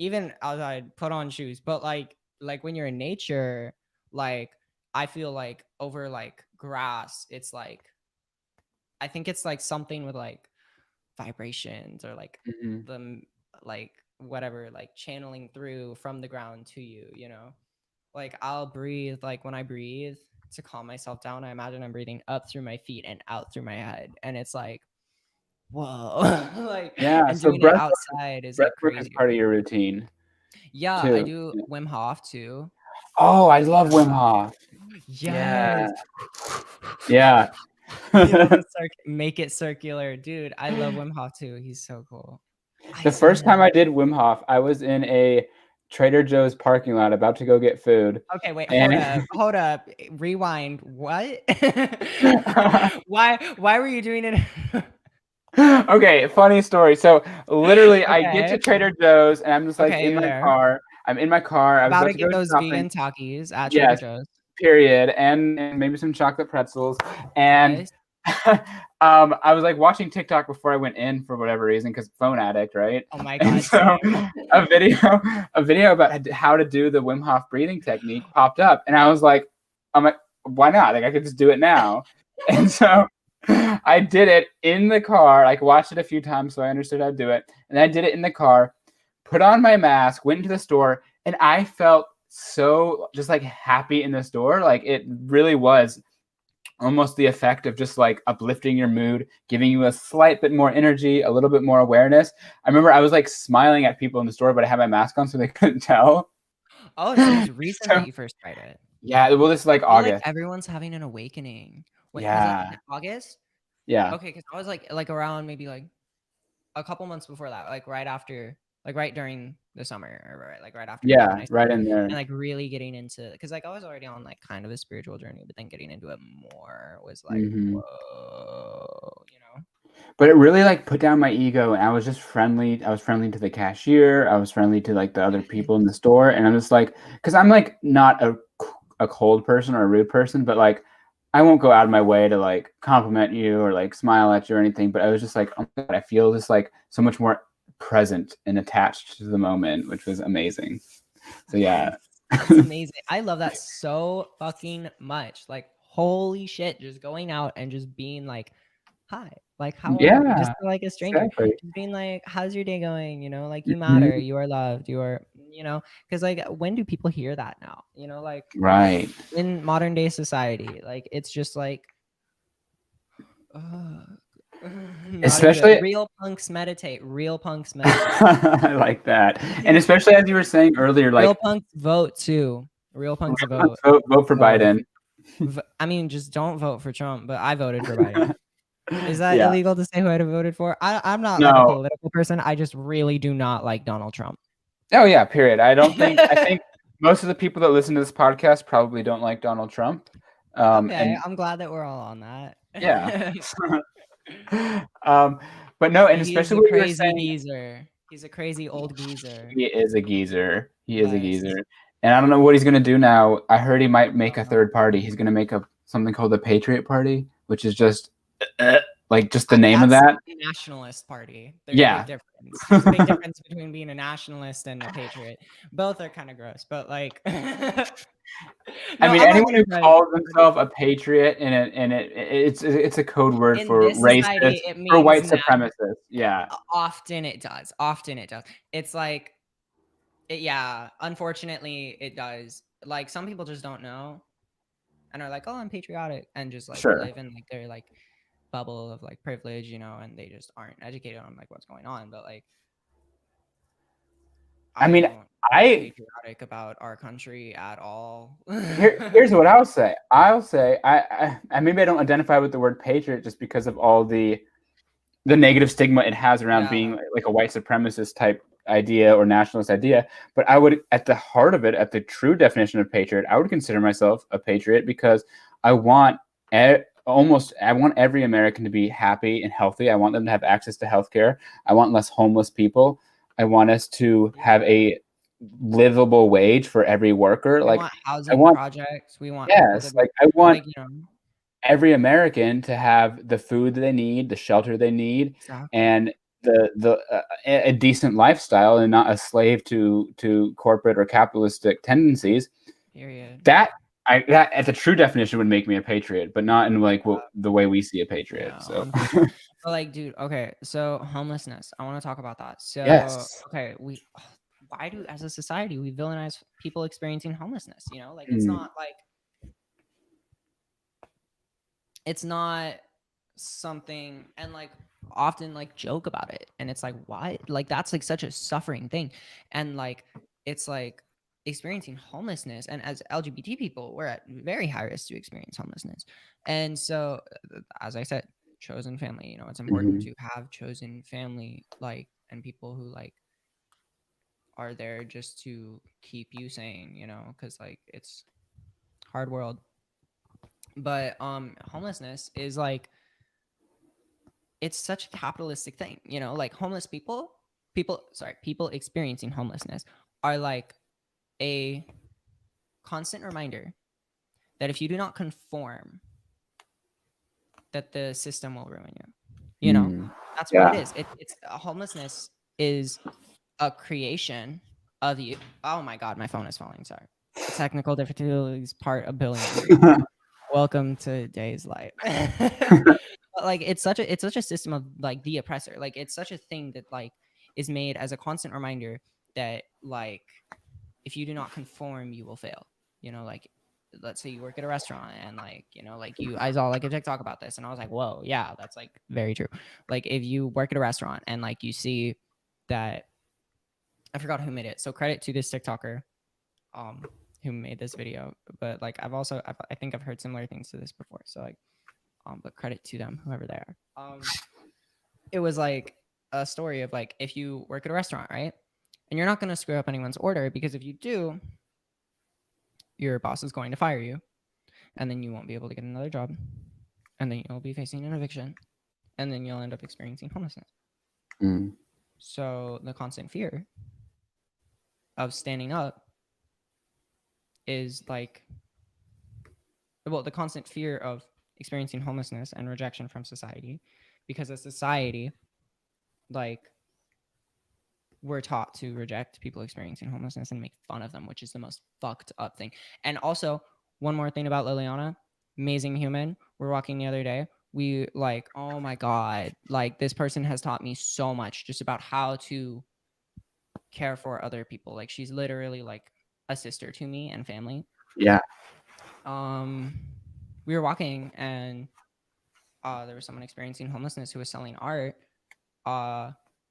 Even outside, put on shoes. But like when you're in nature, like I feel like over like grass, it's like I think it's like something with like vibrations or like Mhm. the like whatever, like channeling through from the ground to you, like I'll breathe, like when I breathe to calm myself down, I imagine I'm breathing up through my feet and out through my head, and it's like whoa. Like, Yeah, and so doing it breath outside is breath like work is crazy. part of your routine Yeah, I too. do Yeah. Wim Hof too. Oh, I love Wim Hof. Yes. Yeah. Yeah. Make it circular, dude. I love Wim Hof too. He's so cool. The first time I did Wim Hof, I was in a Trader Joe's parking lot about to go get food. Okay, wait, And hold up, rewind. What? Why were you doing it? okay, funny story. So literally I get to Okay, Trader Joe's and I'm just like okay, in you're my there. car. I'm in my car. I was About about to to get go those shopping. vegan Takis at Trader Yes, Joe's. period. And maybe some chocolate pretzels. And Nice. I was like watching TikTok before I went in for whatever reason, because phone addict, right? Oh my And God, so same. a video about how to do the Wim Hof breathing technique popped up, and I was like, I'm like, why not? Like I could just do it now. And so I did it in the car. Like watched it a few times so I understood how to do it, and I did it in the car. Put on my mask, went into the store, and I felt so just like happy in the store. Like it really was almost the effect of just like uplifting your mood, giving you a slight bit more energy, a little bit more awareness. I remember I was like smiling at people in the store, but I had my mask on so they couldn't tell. Oh, so it's recent So, that you first tried it. yeah, well, this is like I feel like August. everyone's having an awakening. Wait, was it Yeah, in August? yeah, Okay, because I was like around maybe like a couple months before that, like right after, like right during the summer, or right, like right after being in yeah, high right school, in there. and like really getting into, because like I was already on like kind of a spiritual journey, but then getting into it more was like, Hmm. whoa. But it really like put down my ego, and I was just friendly. I was friendly to the cashier. I was friendly to like the other people in the store, and I'm just like, because I'm like not a cold person or a rude person, but like I won't go out of my way to like compliment you or like smile at you or anything. But I was just like, oh my God, I feel just like so much more present and attached to the moment, which was amazing. So yeah. Yes, that's amazing. I love that so fucking much. Like, holy shit, just going out and just being like, hi, like, how are you? Just Yeah, to, like a stranger, exactly. just being like, how's your day going? Like you matter, Mhm. you are loved, you are, because like, when do people hear that now? Like Right. in modern day society, like it's just like, uh, not a good. Especially Real punks meditate. Real punks meditate. I like that. And especially as you were saying earlier, Real like punks vote too. Real punks vote. vote for So, Biden. I mean, just don't vote for Trump, but I voted for Biden. Is that Yeah. illegal to say who I'd have voted for? I'm not like a No. political person. I just really do not like Donald Trump. Oh yeah, period. I think most of the people that listen to this podcast probably don't like Donald Trump. Okay, And I'm glad that we're all on that. yeah. um, but no, and He's especially a what you were crazy saying, geezer. He's a crazy old geezer. he is a geezer. He is a Yes. geezer. And I don't know what he's gonna do now. I heard he might make a Uh-huh. third party. He's gonna make something called the Patriot Party, which is just Like just the name of that. A nationalist party. There's a Yeah. big difference. There's a big difference between being a nationalist and a patriot. Both are kind of gross, but like, I no, mean, I'm not anyone gonna who judge. calls themselves a patriot it's a code word In for this racist, society, it for means white now. supremacists. Yeah. Often it does. Often it does. It's like, yeah. Unfortunately, it does. Like some people just don't know, and are like, "Oh, I'm patriotic," and just like Sure. live in like their like bubble of like privilege, you know, and they just aren't educated on like what's going on. But like, I I mean, don't feel I patriotic about our country at all. here's what I'll say. I'll say I maybe I don't identify with the word patriot just because of all the negative stigma it has around Yeah. being like a white supremacist type idea or nationalist idea. But I would, at the heart of it, at the true definition of patriot, I would consider myself a patriot because I want I want every American to be happy and healthy. I want them to have access to healthcare. I want less homeless people. I want us to have a livable wage for every worker. We Like want I housing want, projects. We want people to yes, be like I want like, you know, every American to have the food they need, the shelter they need, exactly. and a decent lifestyle, and not a slave to corporate or capitalistic tendencies. Period. That that at the true definition would make me a patriot, but not in like the way we see a patriot. Yeah, So unfortunately. But like, dude, okay, so homelessness. I want to talk about that. So, yes. okay, why do as a society we villainize people experiencing homelessness? You know, like Mm, it's not something, and like often like joke about it, and it's like why, like that's like such a suffering thing, and like it's like experiencing homelessness, and as LGBT people we're at very high risk to experience homelessness. And so as I said, chosen family, you know, it's important mhm. to have chosen family, like, and people who like are there just to keep you sane, you know, because like it's hard world. But homelessness is like, it's such a capitalistic thing, you know, like homeless people experiencing homelessness are like a constant reminder that if you do not conform, that the system will ruin you. You know, Mm, that's what it yeah. is. It's homelessness is a creation of you. Oh my God, my phone is falling. Sorry. Technical difficulties part a billion. Welcome to Day's life. But like it's such a system of like the oppressor. Like it's such a thing that like is made as a constant reminder that like if you do not conform, you will fail. You know, like let's say you work at a restaurant and like, you know, like I saw like a TikTok about this and I was like, whoa, yeah, that's like very true. Like if you work at a restaurant and like you see that, I forgot who made it. So credit to this TikToker um who made this video. But like I think I've heard similar things to this before. So like but credit to them, whoever they are. It was like a story of like if you work at a restaurant, right? And you're not gonna screw up anyone's order because if you do, your boss is going to fire you, and then you won't be able to get another job, and then you'll be facing an eviction, and then you'll end up experiencing homelessness. Mm, So the constant fear of standing up is like, well, the constant fear of experiencing homelessness and rejection from society, because as society, like we're taught to reject people experiencing homelessness and make fun of them, which is the most fucked up thing. And also, one more thing about Liliana, amazing human. We're walking the other day. We like, oh my God, like this person has taught me so much just about how to care for other people. Like she's literally like a sister to me and family. yeah. Um, we were walking and there was someone experiencing homelessness who was selling art.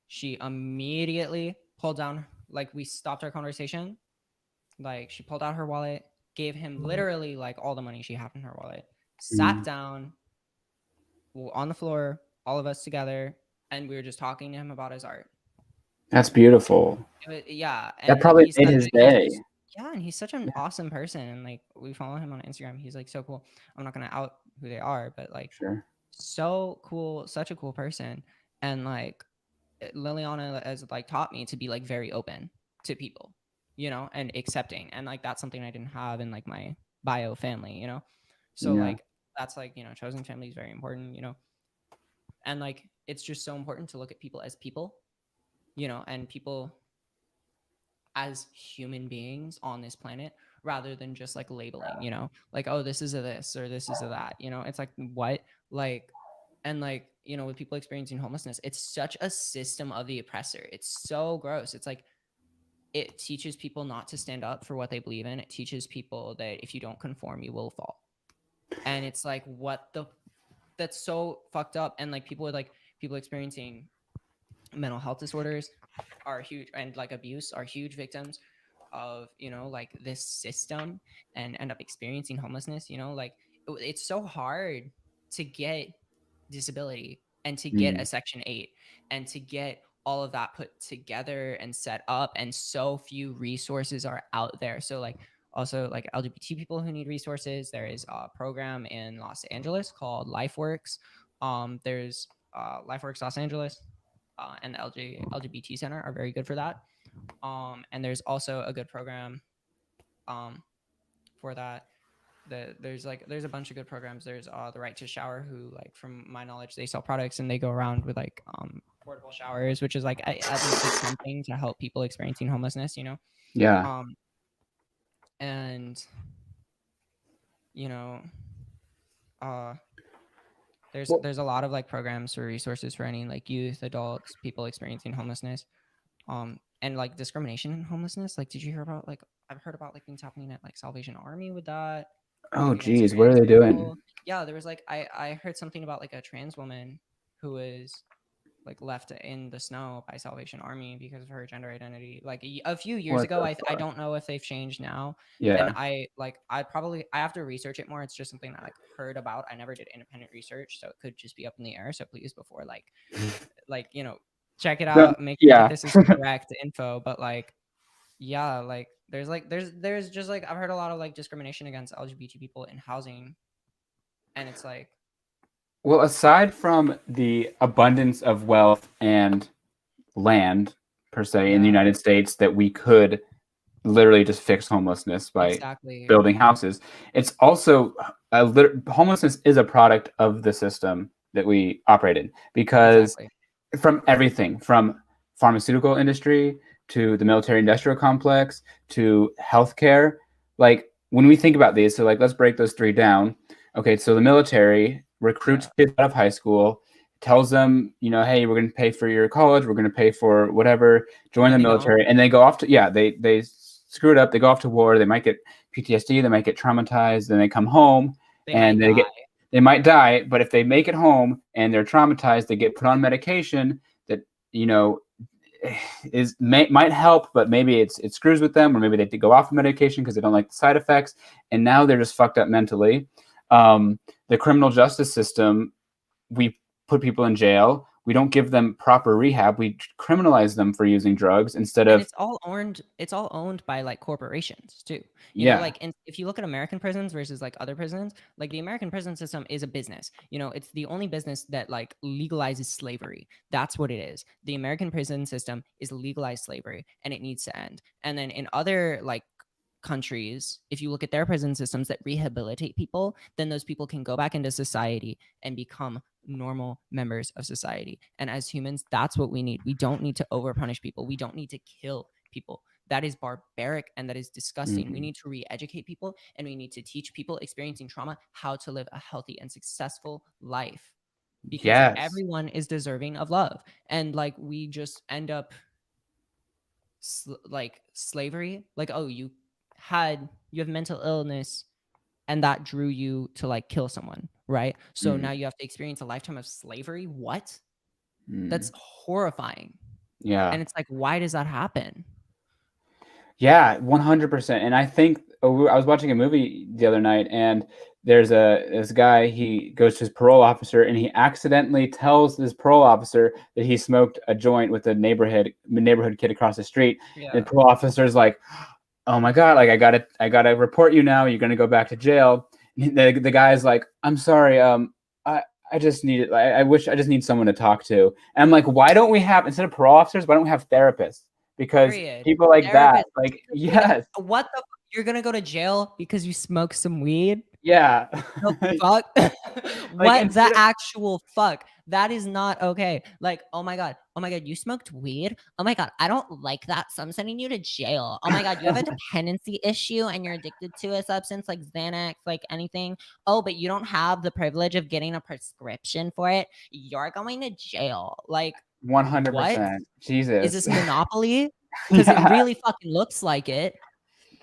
She immediately pulled down, like we stopped our conversation, like she pulled out her wallet, gave him literally like all the money she had in her wallet, sat Mm, down on the floor, all of us together, and we were just talking to him about his art. that's beautiful. Yeah, That and like probably made his day. yeah, and he's such an awesome person, and like we follow him on Instagram. He's like so cool. I'm not gonna out who they are, but like Sure. so cool, such a cool person. And like Liliana has like taught me to be like very open to people, you know, and accepting. And like that's something I didn't have in like my bio family, you know. So Yeah. like that's like, you know, chosen family is very important, you know. And like it's just so important to look at people as people, you know, and people as human beings on this planet rather than just like labeling, you know, like, oh, this is a this or this is a that, you know. It's like what, like, and like, you know, with people experiencing homelessness, it's such a system of the oppressor. It's so gross. It's like it teaches people not to stand up for what they believe in. It teaches people that if you don't conform, you will fall. And it's like, what the, that's so fucked up. And like people with like people experiencing mental health disorders are huge, and like abuse are huge victims of, you know, like this system, and end up experiencing homelessness, you know. Like it's so hard to get disability and to get a section 8 and to get all of that put together and set up, and so few resources are out there. So like also like LGBT people who need resources, there is a program in Los Angeles called LifeWorks. There's LifeWorks Los Angeles, and the LGBT Center are very good for that. And there's also a good program for that. There's a bunch of good programs. There's the Right to Shower, who, like, from my knowledge, they sell products and they go around with like portable showers, which is like at least like something to help people experiencing homelessness, you know. Yeah. And you know, there's a lot of like programs or resources for any like youth, adults, people experiencing homelessness. And like discrimination in homelessness. Like, did you hear about, like, I've heard about like things happening at like Salvation Army with that. Oh, Like against geez, what are trans they doing? people. Yeah, there was like I heard something about like a trans woman who was like left in the snow by Salvation Army because of her gender identity. Like a few years ago, I don't know if they've changed now. And Yeah. I have to research it more. It's just something I like heard about. I never did independent research, so it could just be up in the air. So please, before like you know, check it out, make sure that this is correct info. But like, yeah, like there's just like I've heard a lot of like discrimination against LGBT people in housing, and it's like, well, aside from the abundance of wealth and land per se in the United States that we could literally just fix homelessness by building houses, it's also homelessness is a product of the system that we operate in, because from everything from pharmaceutical industry to the military industrial complex to healthcare, like when we think about these, so like let's break those three down. Okay, so the military recruits kids out of high school, tells them, you know, hey, we're going to pay for your college, we're going to pay for whatever, join the military, and they go off to, they screw it up, they go off to war, they might get PTSD, they might get traumatized, then they come home and they might die, but if they make it home and they're traumatized, they get put on medication that, you know, might help, but maybe it screws with them, or maybe they go off the medication because they don't like the side effects, and now they're just fucked up mentally. The criminal justice system, we put people in jail. We don't give them proper rehab. We criminalize them for using drugs instead of. It's all owned by like corporations too. You know, like, and if you look at American prisons versus like other prisons, like the American prison system is a business. You know, it's the only business that like legalizes slavery. That's what it is. The American prison system is legalized slavery, and it needs to end. And then in other like countries, if you look at their prison systems that rehabilitate people, then those people can go back into society and become normal members of society. And as humans, that's what we need. We don't need to overpunish people. We don't need to kill people. That is barbaric and that is disgusting. We need to re-educate people, and we need to teach people experiencing trauma how to live a healthy and successful life, because everyone is deserving of love. And like we just end up like slavery, like, oh, you have mental illness and that drew you to like kill someone, right? So now you have to experience a lifetime of slavery. What? That's horrifying. Yeah. And it's like, why does that happen? Yeah, 100%. And I think I was watching a movie the other night, and there's this guy, he goes to his parole officer and he accidentally tells this parole officer that he smoked a joint with a neighborhood kid across the street. And the parole officer's like, oh my God, like I gotta report you now. You're gonna go back to jail. The guy's like, I'm sorry, I just need it. I wish I just need someone to talk to. And I'm like, why don't we have, instead of parole officers, why don't we have therapists? Because people like that, like, yes. What the? You're gonna go to jail because you smoke some weed? Yeah. The fuck? Like, What the instead of actual fuck? That is not okay. Like, oh my god, you smoked weed? Oh my god, I don't like that, so I'm sending you to jail. Oh my god, you have a dependency issue and you're addicted to a substance like Xanax, like anything. Oh, but you don't have the privilege of getting a prescription for it. You're going to jail. Like, what? 100%. Is Jesus. this Monopoly? Because it Yeah. really fucking looks like it.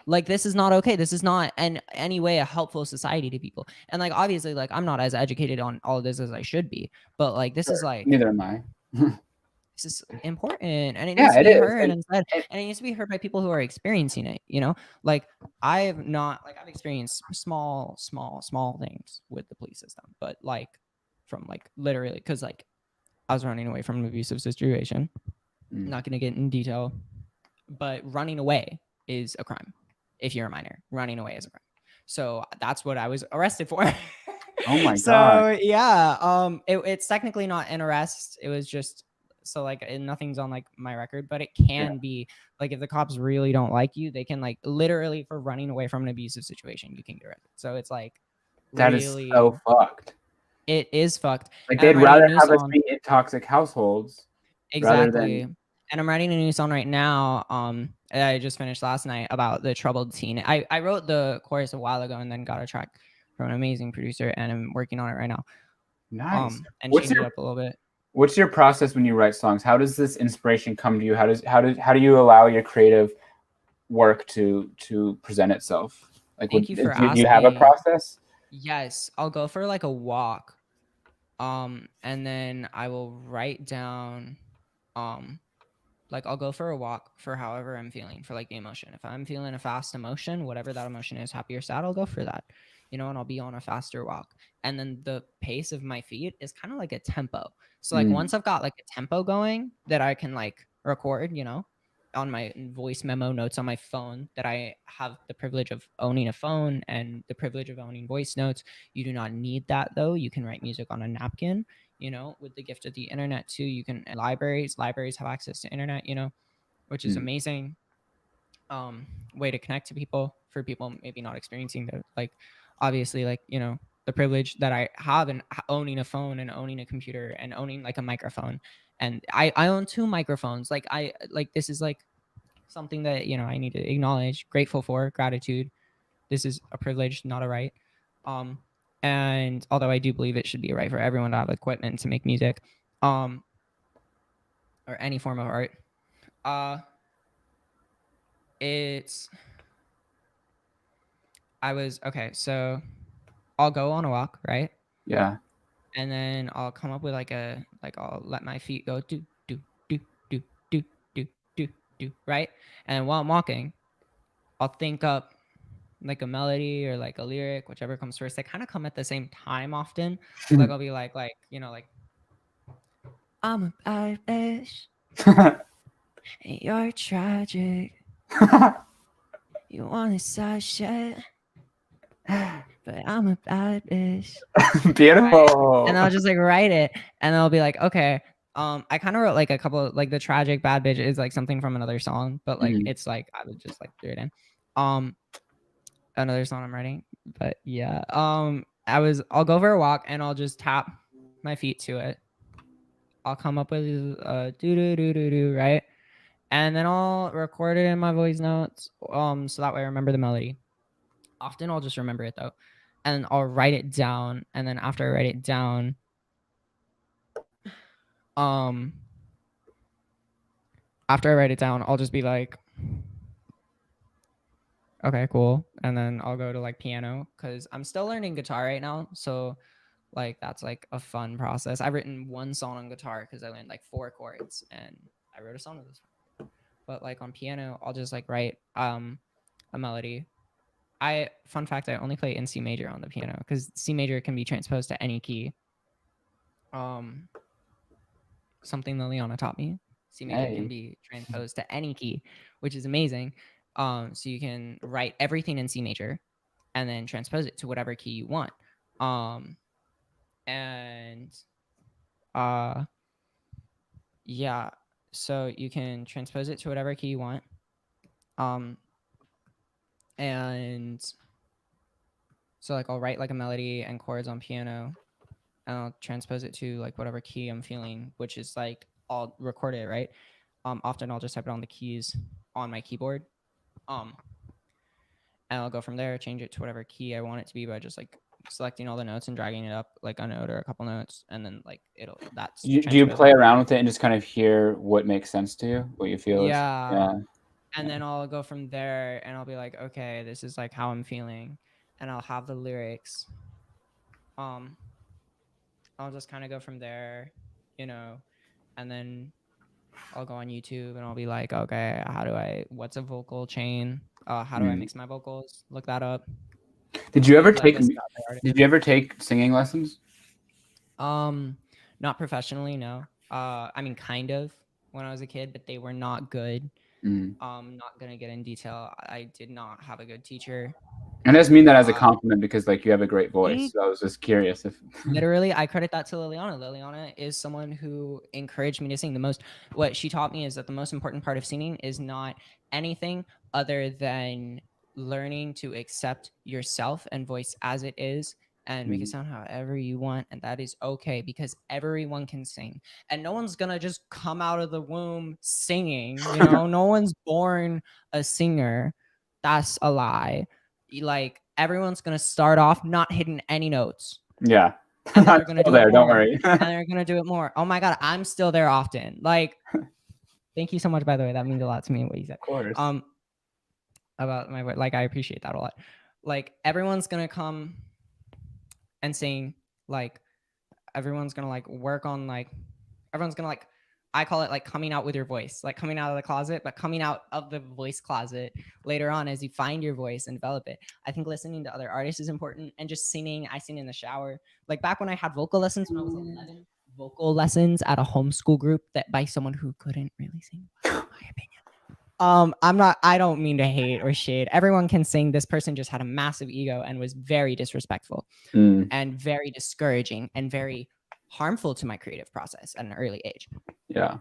Like, this is not okay. This is not in any way a helpful society to people. And like, obviously, like, I'm not as educated on all of this as I should be, but like, this is Sure. like, Neither am I. this is important, and it needs Yeah, to it be is. heard and said, And and it needs to be heard by people who are experiencing it, you know? Like, I've experienced small things with the police system, but like, from like literally, because like, I was running away from an abusive situation. Not going to get in detail, but running away is a crime. If you're a minor, running away is a crime. So that's what I was arrested for. oh my God. So yeah, it's technically not an arrest. It was just, so like, nothing's on like my record, but it can be like, if the cops really don't like you, they can like literally, for running away from an abusive situation, you can get arrested. So it's like, That is really, so fucked. it is fucked. Like, And they'd I'm writing a rather new have us song. be in toxic households rather Exactly. than. And I'm writing a new song right now. I just finished last night about the troubled teen. I wrote the chorus a while ago and then got a track from an amazing producer, and I'm working on it right now. Nice. And What's change it your up a little bit. What's your process when you write songs? How does this inspiration come to you? How do you allow your creative work to present itself? Like, Thank you for do you have a asking. process? Yes, I'll go for like a walk. And then I will write down, like, I'll go for a walk for however I'm feeling, for like the emotion. If I'm feeling a fast emotion, whatever that emotion is, happy or sad, I'll go for that, you know, and I'll be on a faster walk. And then the pace of my feet is kind of like a tempo. So like, once I've got like a tempo going that I can like record, you know, on my voice memo notes on my phone, that I have the privilege of owning a phone and the privilege of owning voice notes. You do not need that though. You can write music on a napkin, you know, with the gift of the internet too. You can, libraries have access to internet, you know, which is amazing. Way to connect to people, for people maybe not experiencing the, like, obviously, like, you know, the privilege that I have in owning a phone and owning a computer and owning like a microphone. And I own 2 microphones. Like, this is like something that, you know, I need to acknowledge, grateful for, gratitude. This is a privilege, not a right. And although I do believe it should be a right for everyone to have equipment to make music, or any form of art, okay, so I'll go on a walk, right? Yeah. And then I'll come up with I'll let my feet go do, do, do, do, do, do, do, do, right? And while I'm walking, I'll think up like a melody or like a lyric, whichever comes first. They kind of come at the same time often. So like, I'll be like, you know, like, I'm a bad bitch. You're tragic. You want to side shit, but I'm a bad bitch. Beautiful. Right? And I'll just like write it, and I'll be like, okay. I kind of wrote like a couple, like the tragic bad bitch is like something from another song, but like it's like, I would just like throw it in. Another song I'm writing, but yeah. I'll go for a walk and I'll just tap my feet to it. I'll come up with do do do do do, right? And then I'll record it in my voice notes, so that way I remember the melody. Often I'll just remember it though, and I'll write it down. And then after I write it down, I'll just be like, okay, cool. And then I'll go to like piano, because I'm still learning guitar right now. So like, that's like a fun process. I've written 1 song on guitar because I learned like 4 chords and I wrote a song with this one. But like on piano, I'll just like write a melody. Fun fact, I only play in C major on the piano because C major can be transposed to any key. Something Liliana taught me. C major can be transposed to any key, which is amazing. So you can write everything in C major and then transpose it to whatever key you want. Yeah, so you can transpose it to whatever key you want. And So like I'll write like a melody and chords on piano, and I'll transpose it to like whatever key I'm feeling, which is like I'll record it, right? Often I'll just type it on the keys on my keyboard. And I'll go from there, change it to whatever key I want it to be by just like selecting all the notes and dragging it up like a note or a couple notes, and then like that's Do you play around with it and just kind of hear what makes sense to you, what you feel? Yeah. And then I'll go from there and I'll be like, okay, this is like how I'm feeling, and I'll have the lyrics. I'll just kind of go from there, you know, and then I'll go on YouTube and I'll be like, okay, what's a vocal chain? How do I mix my vocals? Look that up. Did you ever take singing lessons? Not professionally, no. I mean, kind of when I was a kid, but they were not good. Not gonna get in detail. I did not have a good teacher. And I just mean that as a compliment because like you have a great voice. So I was just curious if literally I credit that to Liliana. Liliana is someone who encouraged me to sing the most. What she taught me is that the most important part of singing is not anything other than learning to accept yourself and voice as it is and make it sound however you want, and that is okay because everyone can sing and no one's gonna just come out of the womb singing, you know. No one's born a singer. That's a lie. Like everyone's gonna start off not hitting any notes. Yeah. And then they're gonna do it more. Don't worry. And they're gonna do it more. Oh my god, I'm still there often. Like, thank you so much, by the way. That means a lot to me what you said. Of course. About my like, I appreciate that a lot. Like everyone's gonna come and sing. Like everyone's gonna like work on like everyone's gonna like, I call it like coming out with your voice, like coming out of the closet, but coming out of the voice closet later on as you find your voice and develop it. I think listening to other artists is important, and just singing. I sing in the shower. Like back when I had vocal lessons when I was 11, vocal lessons at a homeschool group that by someone who couldn't really sing, in my opinion. I don't mean to hate or shade. Everyone can sing. This person just had a massive ego and was very disrespectful and very discouraging and very harmful to my creative process at an early age. Yeah.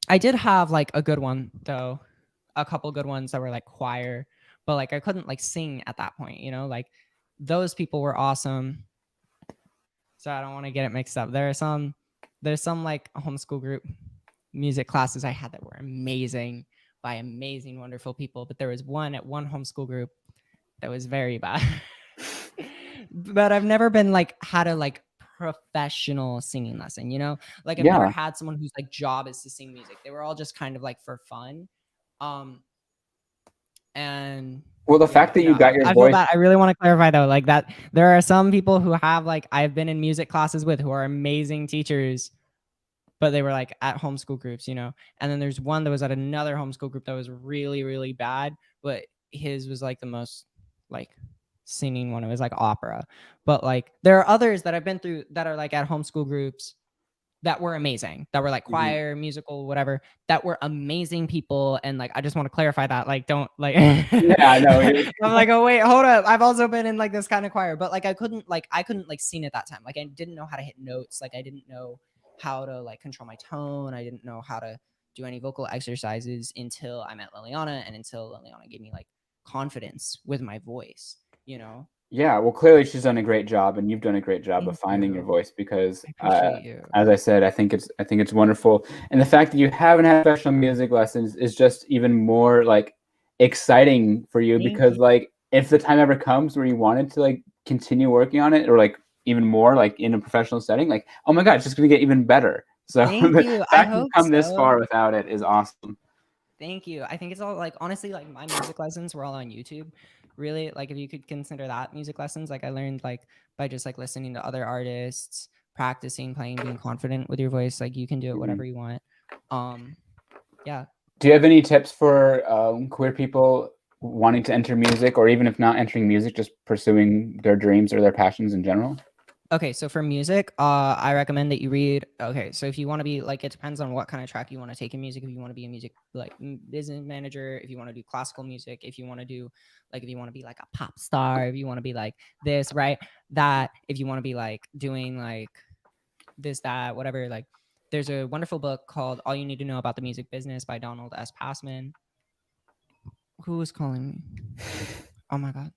I did have like a good one though, a couple good ones that were like choir, but like I couldn't like sing at that point, you know, like those people were awesome. So I don't want to get it mixed up. There's some like homeschool group music classes I had that were amazing by amazing, wonderful people. But there was one at one homeschool group that was very bad. But I've never been like had a like professional singing lesson, you know, like I've never had someone whose like job is to sing music. They were all just kind of like for fun. And well, the fact that you got your voice, I really want to clarify though, like that there are some people who have like I've been in music classes with who are amazing teachers, but they were like at homeschool groups, you know. And then there's one that was at another homeschool group that was really, really bad, but his was like the most like singing one. It was like opera. But like there are others that I've been through that are like at homeschool groups that were amazing, that were like choir, musical, whatever, that were amazing people. And like I just want to clarify that, like don't like yeah, I know. I'm like, oh wait, hold up, I've also been in like this kind of choir, but like I couldn't like sing at that time. Like I didn't know how to hit notes, like I didn't know how to like control my tone, I didn't know how to do any vocal exercises until I met Liliana, and until Liliana gave me like confidence with my voice, you know. Yeah, well, clearly she's done a great job, and you've done a great job of finding your voice. Because, as I said, I think it's wonderful, and the fact that you haven't had professional music lessons is just even more like exciting for you. Because like if the time ever comes where you wanted to like continue working on it, or like even more like in a professional setting, like oh my god, it's just gonna get even better. So the fact you've come this far without it is awesome. Thank you. I think it's all like honestly like my music lessons were all on YouTube. Really, like if you could consider that music lessons, like I learned like by just like listening to other artists, practicing playing, being confident with your voice. Like you can do it whatever you want. Yeah. Do you have any tips for queer people wanting to enter music, or even if not entering music, just pursuing their dreams or their passions in general? Okay, so for music, I recommend that you read. Okay, so if you want to be like, it depends on what kind of track you want to take in music. If you want to be a music like business manager, if you want to do classical music, if you want to do like, if you want to be like a pop star, if you want to be like this, right? That, if you want to be like doing like this, that, whatever, like there's a wonderful book called All You Need to Know About the Music Business by Donald S. Passman. Who is calling me? Oh my God.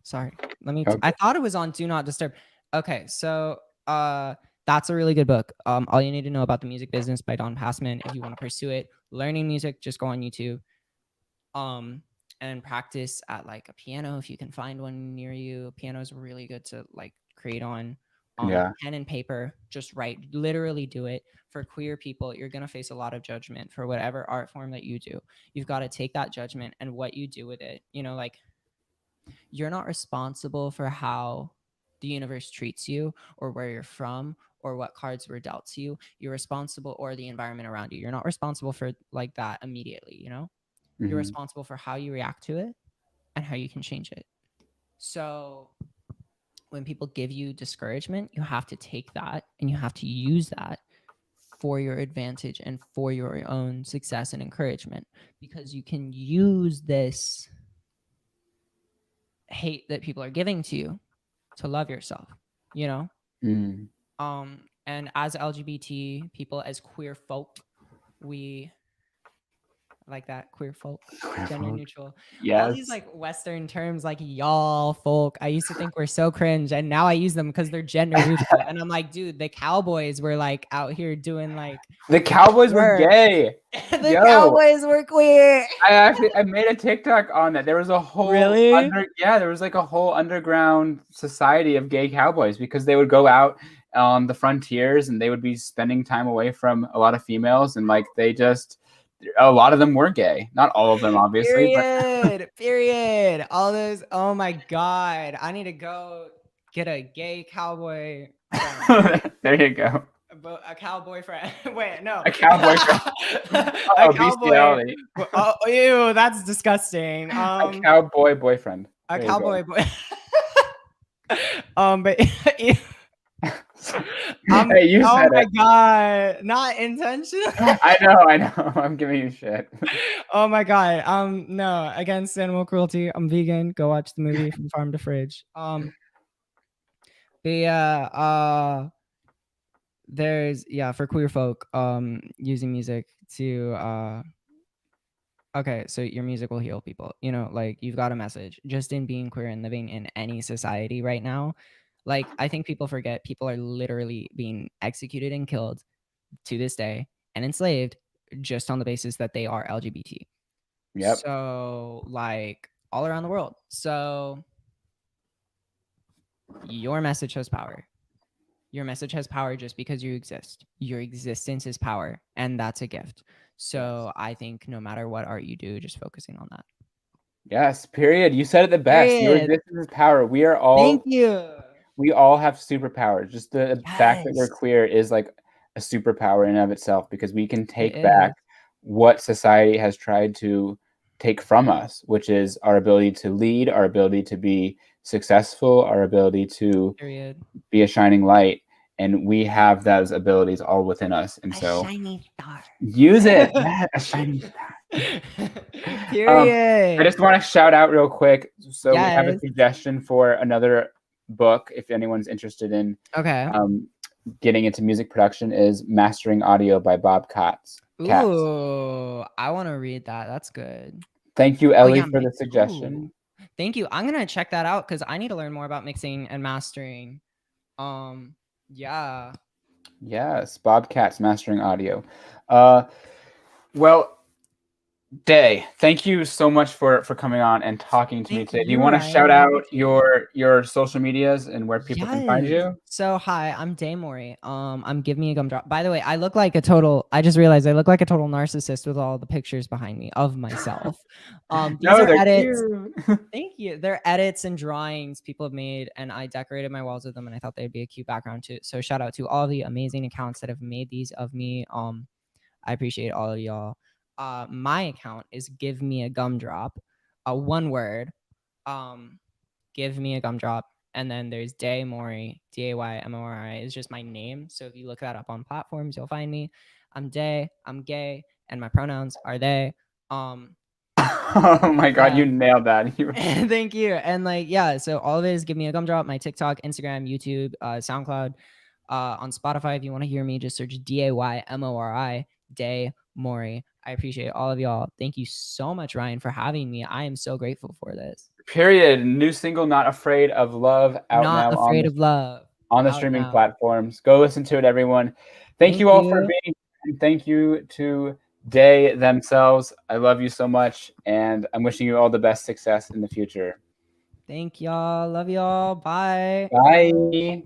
Sorry. Let me. Okay. I thought it was on Do Not Disturb. Okay, so that's a really good book. All you need to know about the music business by Don Passman. If you want to pursue it, learning music, just go on YouTube. And practice at like a piano if you can find one near you. Piano is really good to like create on. Yeah. Pen and paper, just write. Literally do it. For queer people, you're gonna face a lot of judgment for whatever art form that you do. You've got to take that judgment and what you do with it. You know, like you're not responsible for how the universe treats you or where you're from or what cards were dealt to you. You're responsible, or the environment around you. You're not responsible for like that immediately, you know? You're responsible for how you react to it and how you can change it. So when people give you discouragement, you have to take that and you have to use that for your advantage and for your own success and encouragement, because you can use this hate that people are giving to you to love yourself, you know? And as LGBT people, as queer folk, we like that, queer folk, gender neutral. Yes. All these like Western terms like y'all, folk, I used to think were so cringe, and now I use them because they're gender neutral. And I'm like, dude, the cowboys were like out here doing like the Cowboys were gay. The Cowboys were queer. I made a TikTok on that. There was a whole there was like a whole underground society of gay cowboys because they would go out on the frontiers and they would be spending time away from a lot of females, and like a lot of them were gay. Not all of them, obviously. Period. All those. Oh my God. I need to go get a gay cowboy. There you go. A cowboy friend. Wait, no. A cowboy friend. A cowboy. Oh, ew, that's disgusting. A cowboy boyfriend. A cowboy boy. But ew. Hey, you said my God, not intentional. I know. I'm giving you shit. Oh my God. No, against animal cruelty. I'm vegan. Go watch the movie From Farm to Fridge. But yeah, there's for queer folk, using music to okay, so your music will heal people. You know, like you've got a message just in being queer and living in any society right now. Like, I think people forget people are literally being executed and killed to this day and enslaved just on the basis that they are LGBT. Yep. So, like, all around the world. So, your message has power. Your message has power just because you exist. Your existence is power, and that's a gift. So, I think no matter what art you do, just focusing on that. Yes, period. You said it the best. Period. Your existence is power. We are all. Thank you. We all have superpowers. Just the fact that we're queer is like a superpower in and of itself, because we can take back what society has tried to take from us, which is our ability to lead, our ability to be successful, our ability to be a shining light. And we have those abilities all within us. And so shining star. Use it. A shining star. Period. I just want to shout out real quick. So we have a suggestion for another book, if anyone's interested in getting into music production, is Mastering Audio by Bob Katz. Ooh, I want to read that. That's good. Thank you, Ellie, for the suggestion. Thank you. I'm gonna check that out because I need to learn more about mixing and mastering. Yeah. Yes, Bob Katz, Mastering Audio. Well, Day, thank you so much for coming on and talking to me today. Do you want to shout out your social medias and where people can find you? So hi, I'm Day Mori. I'm Give Me a Gumdrop. By the way, I look like a total. I just realized I look like a total narcissist with all the pictures behind me of myself. These are edits. Thank you. They're edits and drawings people have made, and I decorated my walls with them, and I thought they'd be a cute background too. So shout out to all the amazing accounts that have made these of me. I appreciate all of y'all. My account is Give Me a Gumdrop, one word. Give Me a Gumdrop, and then there's Day Mori, DAYMORI is just my name. So if you look that up on platforms, you'll find me. I'm Day, I'm gay, and my pronouns are they. Oh my God, you nailed that. Thank you. And so all of it is Give Me a Gumdrop. My TikTok, Instagram, YouTube, SoundCloud, on Spotify. If you want to hear me, just search DAYMORI, Day Mori. I appreciate all of y'all. Thank you so much, Ryan, for having me. I am so grateful for this. Period. New single, Not Afraid of Love, out Not now Afraid of Love. on the Out streaming now. platforms. Go listen to it, everyone. Thank you all for being here, and thank you to Day themselves. I love you so much, and I'm wishing you all the best success in the future. Thank y'all. Love y'all. Bye. Bye.